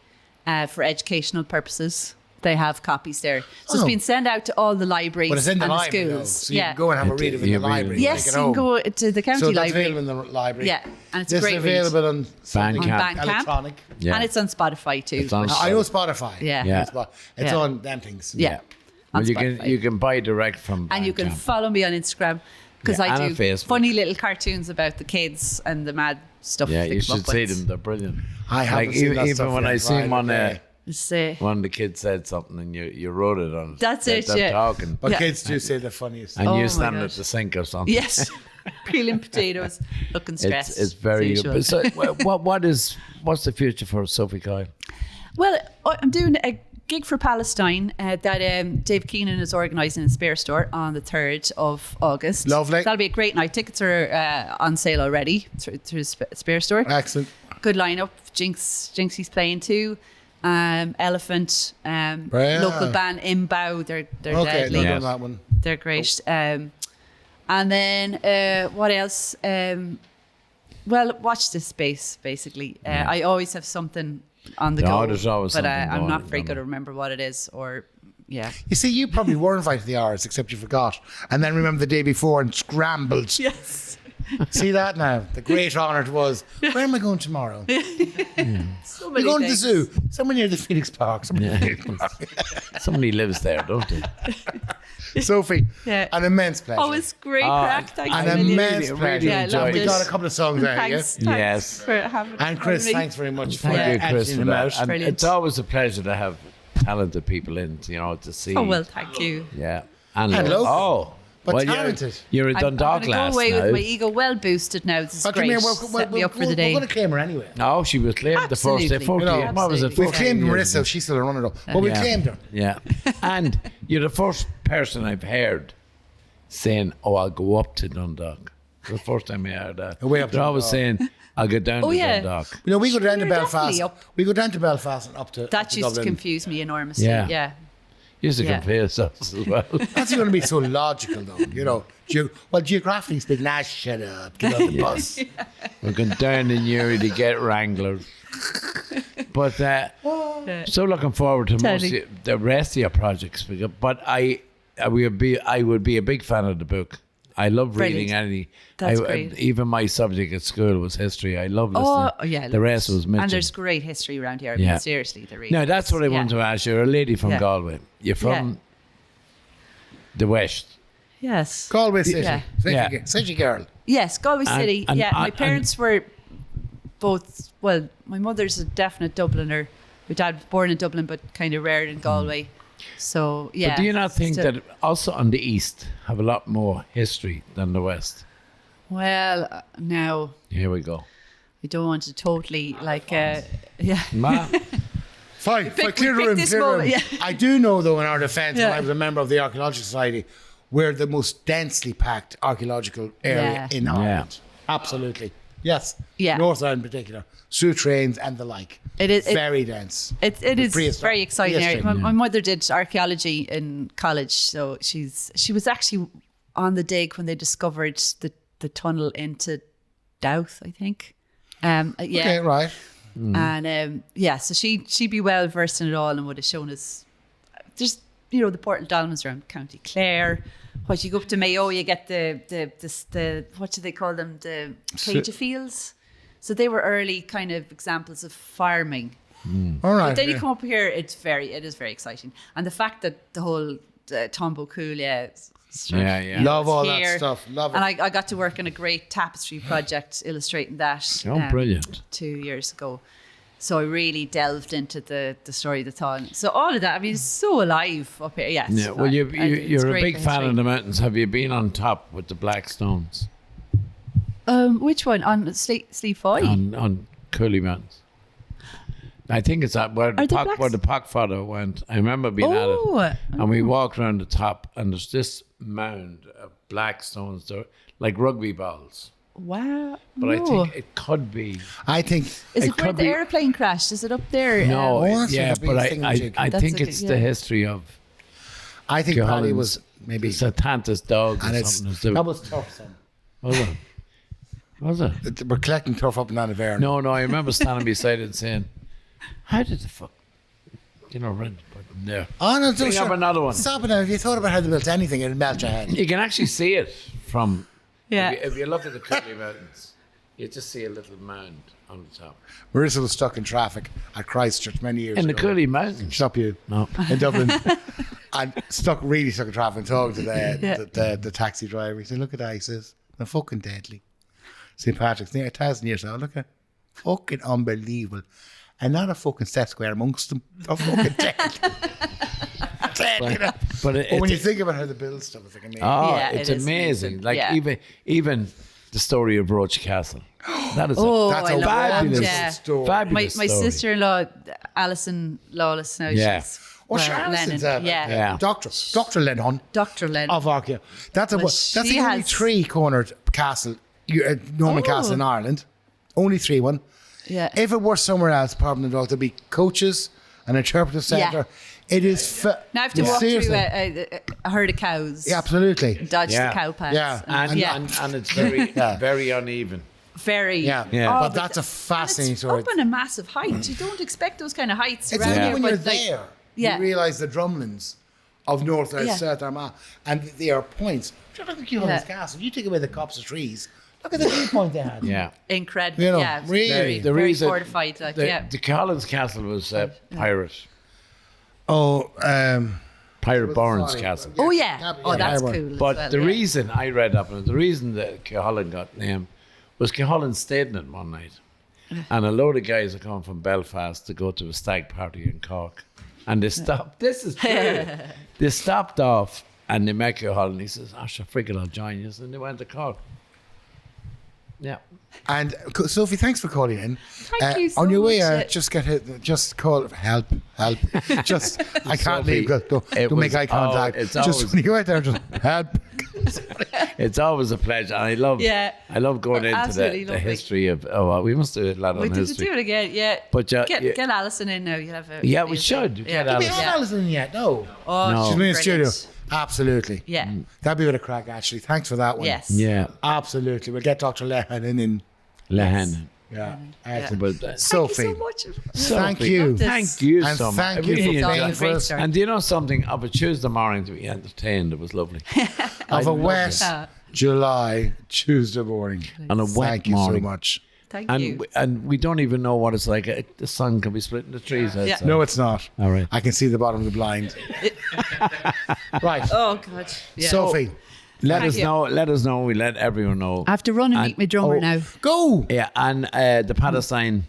for educational purposes, they have copies there. So it's Oh. been sent out to all the libraries But it's in the and the library, though, schools. so you can go and have a read of it in Yeah, the really. library. Yes, take you it can home. go to the county So that's library. available in the library. Yeah, and it's a This great is read. available on something Bandcamp. On Bandcamp. electronic. Yeah. And it's on Spotify too. It's on I know Spotify. Yeah. Yeah. It's Yeah. on them things. Yeah. Well, on you Spotify. can buy direct from And you can Bandcamp. follow me on Instagram because Yeah, I and do on Facebook. funny little cartoons about the kids and the mad stuff. Yeah, they you come should up see with. them. They're brilliant. I haven't like, seen even, that even stuff when yet. I see Right, them on okay. It's, one of the kids said something and you wrote it on. That's they're, it, They're yeah. talking. But Yeah. kids do say the funniest. And Oh you my stand at gosh. the sink or something. yes, peeling potatoes, looking stressed. It's very as good. usual. But so, what's the future for Sophie Coyle? Well, I'm doing a gig for Palestine that Dave Keenan is organising in Spare Store on the 3rd of August. Lovely. That'll be a great night. Tickets are on sale already through Spare Store. Excellent. Good lineup. Jinxie's playing too. Elephant, Yeah. local band Imbow. They're Okay, deadly. not Yeah. on that one. They're great. And then what else? Well, watch this space. Basically, I always have something on the No, go. there's always but something I'm going not on, very don't good there? at remember what it is, or yeah. You see, you probably were invited to the R's, except you forgot. And then remember the day before and scrambled. Yes. See that now? The great honour it was. Where am I going tomorrow? So We're many going to the things. zoo. Somewhere near the Phoenix Park. Somebody lives there, don't they? Sophie, Yeah. an immense pleasure. Oh, it's great crack. Thanks an a million. immense pleasure. Yeah, loved we it. got a couple of songs there, Thanks, yeah? thanks Yes. for having And Chris, having me. thanks very much for Thank you, Chris, editing for them that. out. And Brilliant. it's always a pleasure to have talented people in, to see. Oh well, thank you. Yeah. And local. Oh. But well, talented. You're a I'm Dundalk going to lass go away now. with my ego well boosted now. This is But great. come here, Set me up for the day. We're going to claim her anyway. No, she was claimed the first day. Absolutely. 40, You know, what was it? absolutely. We've 14 claimed years Marissa, ago. she's still a runner though. But we claimed her. Yeah. And you're the first person I've heard saying, "Oh, I'll go up to Dundalk." The first time I heard that. Way up to They're always Dundalk. saying, "I'll go down Oh, to yeah. Dundalk." You know, we go down to We're Belfast. definitely up. We go down to Belfast and up to That up to used to Dublin. confuse me enormously. Yeah. Yeah. Used to Yeah. confuse us as well. That's going to be so logical though, you know. Geographically speaking, shut up, get on the bus. We're going down in Newry to get Wranglers. But so looking forward to Totally. the rest of your projects. But I would be a big fan of the book. I love reading Brilliant. any. That's great. Even my subject at school was history. I love listening. Oh, yeah. The rest was Mitchell. And there's great history around here. I Yeah. mean, seriously, there really No, that's is. what I want to ask. You're a lady from Yeah. Galway. You're from the West. Yes. Galway City. Yeah. City girl. Yes, Galway City. and- yeah, my and- parents were both, well, my mother's a definite Dubliner. My dad was born in Dublin, but kind of reared in Galway. So, yeah. But do you not think still- that also on the East have a lot more history than the West? Well, now, Here we go. I don't want to totally, yeah. Ma, Fine, pick- clear we the pick room, this clear the room. moment, yeah. I do know, though, in our defence, when Yeah. I was a member of the Archaeological Society, we're the most densely packed archaeological area Yeah. in Ireland. Absolutely. Yes. Yeah. North Ireland in particular. Through trains and the like. It is- very dense. It is Prehistoric. very exciting. Prehistoric, My mother did archaeology in college, so she was actually on the dig when they discovered the tunnel into Douth, I think. Yeah, Okay, right. and so she'd be well versed in it all and would have shown us. There's the Portal Dolmens around County Clare. What you go up to Mayo, you get the what do they call them? The Cage of Fields. So they were early kind of examples of farming. All right. But then you come up here, it is very exciting, and the fact that the whole Tombo Cool, yeah. Love all here. that stuff. Love it. And I got to work on a great tapestry project illustrating that. Oh, brilliant. 2 years ago. So I really delved into the story of the town. So all of that, I mean, it's so alive up here. Yes. Yeah, well, you're a great big for fan of history. the mountains. Have you been on top with the Black Stones Which one? On Sleep Foy? on Cooley Mountains? I think it's where Are they blacks? the Pockfather went. I remember being at it, and we walked around the top, and there's this mound of black stones, there, like rugby balls. Wow. But I think it could be. I think Is it it where could the be- airplane crashed? Is it up there? No, Oh, that's yeah, like a big but thingamajig. I That's think like it's a- the yeah. history of I think Paddy Cullen's was maybe Satanta's dog or and it's something. that was tough. Son. Was it? Was it? We're collecting turf up and down the Verne. No, I remember standing beside it and saying, "How did the fuck, run there?" Oh no, Bring up another one. Stop it now. If you thought about how they built anything, it'd melt your head. You can actually see it from. Yeah. If you look at the Cooley Mountains, you just see a little mound on the top. Marissa was stuck in traffic at Christchurch many years In the ago. Cooley Mountains. Stop you. No. In Dublin. And really stuck in traffic and talking to the taxi driver. He said, look at that. He says, they're fucking deadly. St. Patrick's near 1,000 years now. Look at fucking unbelievable. And not a fucking set square amongst them. They're fucking dead. Dead. But When you think about how they build stuff, it's like amazing. oh, Yeah, it's it is amazing. amazing. Like Yeah. even the story of Roach Castle. That is Oh, That's I a love that. fabulous Yeah. story. My fabulous story. sister-in-law, Alison Lawless, now Yeah. she's Oh, sure, Alison's Lennon. Yeah. Dr. Lennon Dr. Lennon. of Archaea. That's Well, that's the she only has- three-cornered castle, Norman Oh. castle in Ireland. Only three one. Yeah. If it were somewhere else, apart from the Dundalk, there'd be coaches, an interpretive centre. It is. Now I have to walk seriously. through a herd of cows. Yeah, absolutely. Dodge Yeah. the cow paths. Yeah. and yeah. and it's very Yeah. very uneven. Very. Yeah. Yeah. But that's a fascinating it's story. up in a massive height. You don't expect those kind of heights It's around only here. when you're but, like, there yeah. you realise the drumlins of North or Yeah. South Armagh. And there are points. Look at Keolan's Castle. You take away the copse of trees. Look at the viewpoint they had. Yeah. Incredible. You know, yeah. really. Very, The very reason fortified. Like, the Collins Castle was pirate. Oh, Pirate Barnes sorry. Castle. Oh, yeah. Oh, that's yeah. cool. as But well, the yeah. reason I read up on it, the reason that Keholland got named was Keholland stayed in it one night. And a load of guys are coming from Belfast to go to a stag party in Cork. And they stopped. This is true. They stopped off and they met Keholland. He says, I shall freaking I'll join you. And they went to Cork. Yeah. and Sophie, thanks for calling in. Thank you so on your way much. out, just call help. Just I can't Sophie, leave. Don't it make was eye contact. it's Just always- when you go out there, just help. It's always a pleasure. And I love going into Absolutely the lovely. history of, we must do a lot We on did history. do it again, yeah. But, get Alison in now. You'll have a Yeah, we should. Get We Alison. have Alison yet? No. Oh, No. She's been in the studio. brilliant. Absolutely. Yeah. That'd be a bit of crack, actually. Thanks for that one. Yes. Yeah. Absolutely. We'll get Dr. Lehan in. Lehan. Yeah. But, Sophie. Thank you so much. Thank Sophie, you. Thank you And so much. thank I you really for enjoyed playing it. for us. Great And do you know something? Of a Tuesday morning to be entertained, it was lovely. Of a wet July Tuesday morning. On a wet Thank you morning. so much. Thank And you. and we don't even know what it's like. The sun can be split into trees. outside. No, it's not. All right. I can see the bottom of the blind. Right. Oh, God. Yeah. Sophie, Let Thank us you. know. Let us know. We let everyone know. I have to run and meet my drummer oh, now. go. Yeah, and the Palestine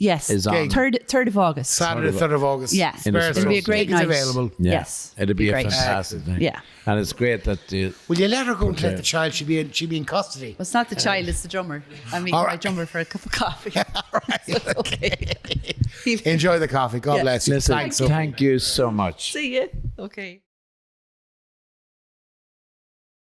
Yes. is on. Okay. 3rd of August. Saturday, 3rd of August. Yes. In the Spare It'll be a us. great Tickets night. available. Yeah. Yes. It'd be a great. fantastic thing. Yeah. And it's great that Will you let her go and Okay. collect the child? She'd be in custody. Well, it's not the child, it's the drummer. I mean, All my right. drummer for a cup of coffee. Okay. Enjoy the coffee. God Yeah. bless you. listen. Thanks, Sophie. Thank you so much. See you. Okay.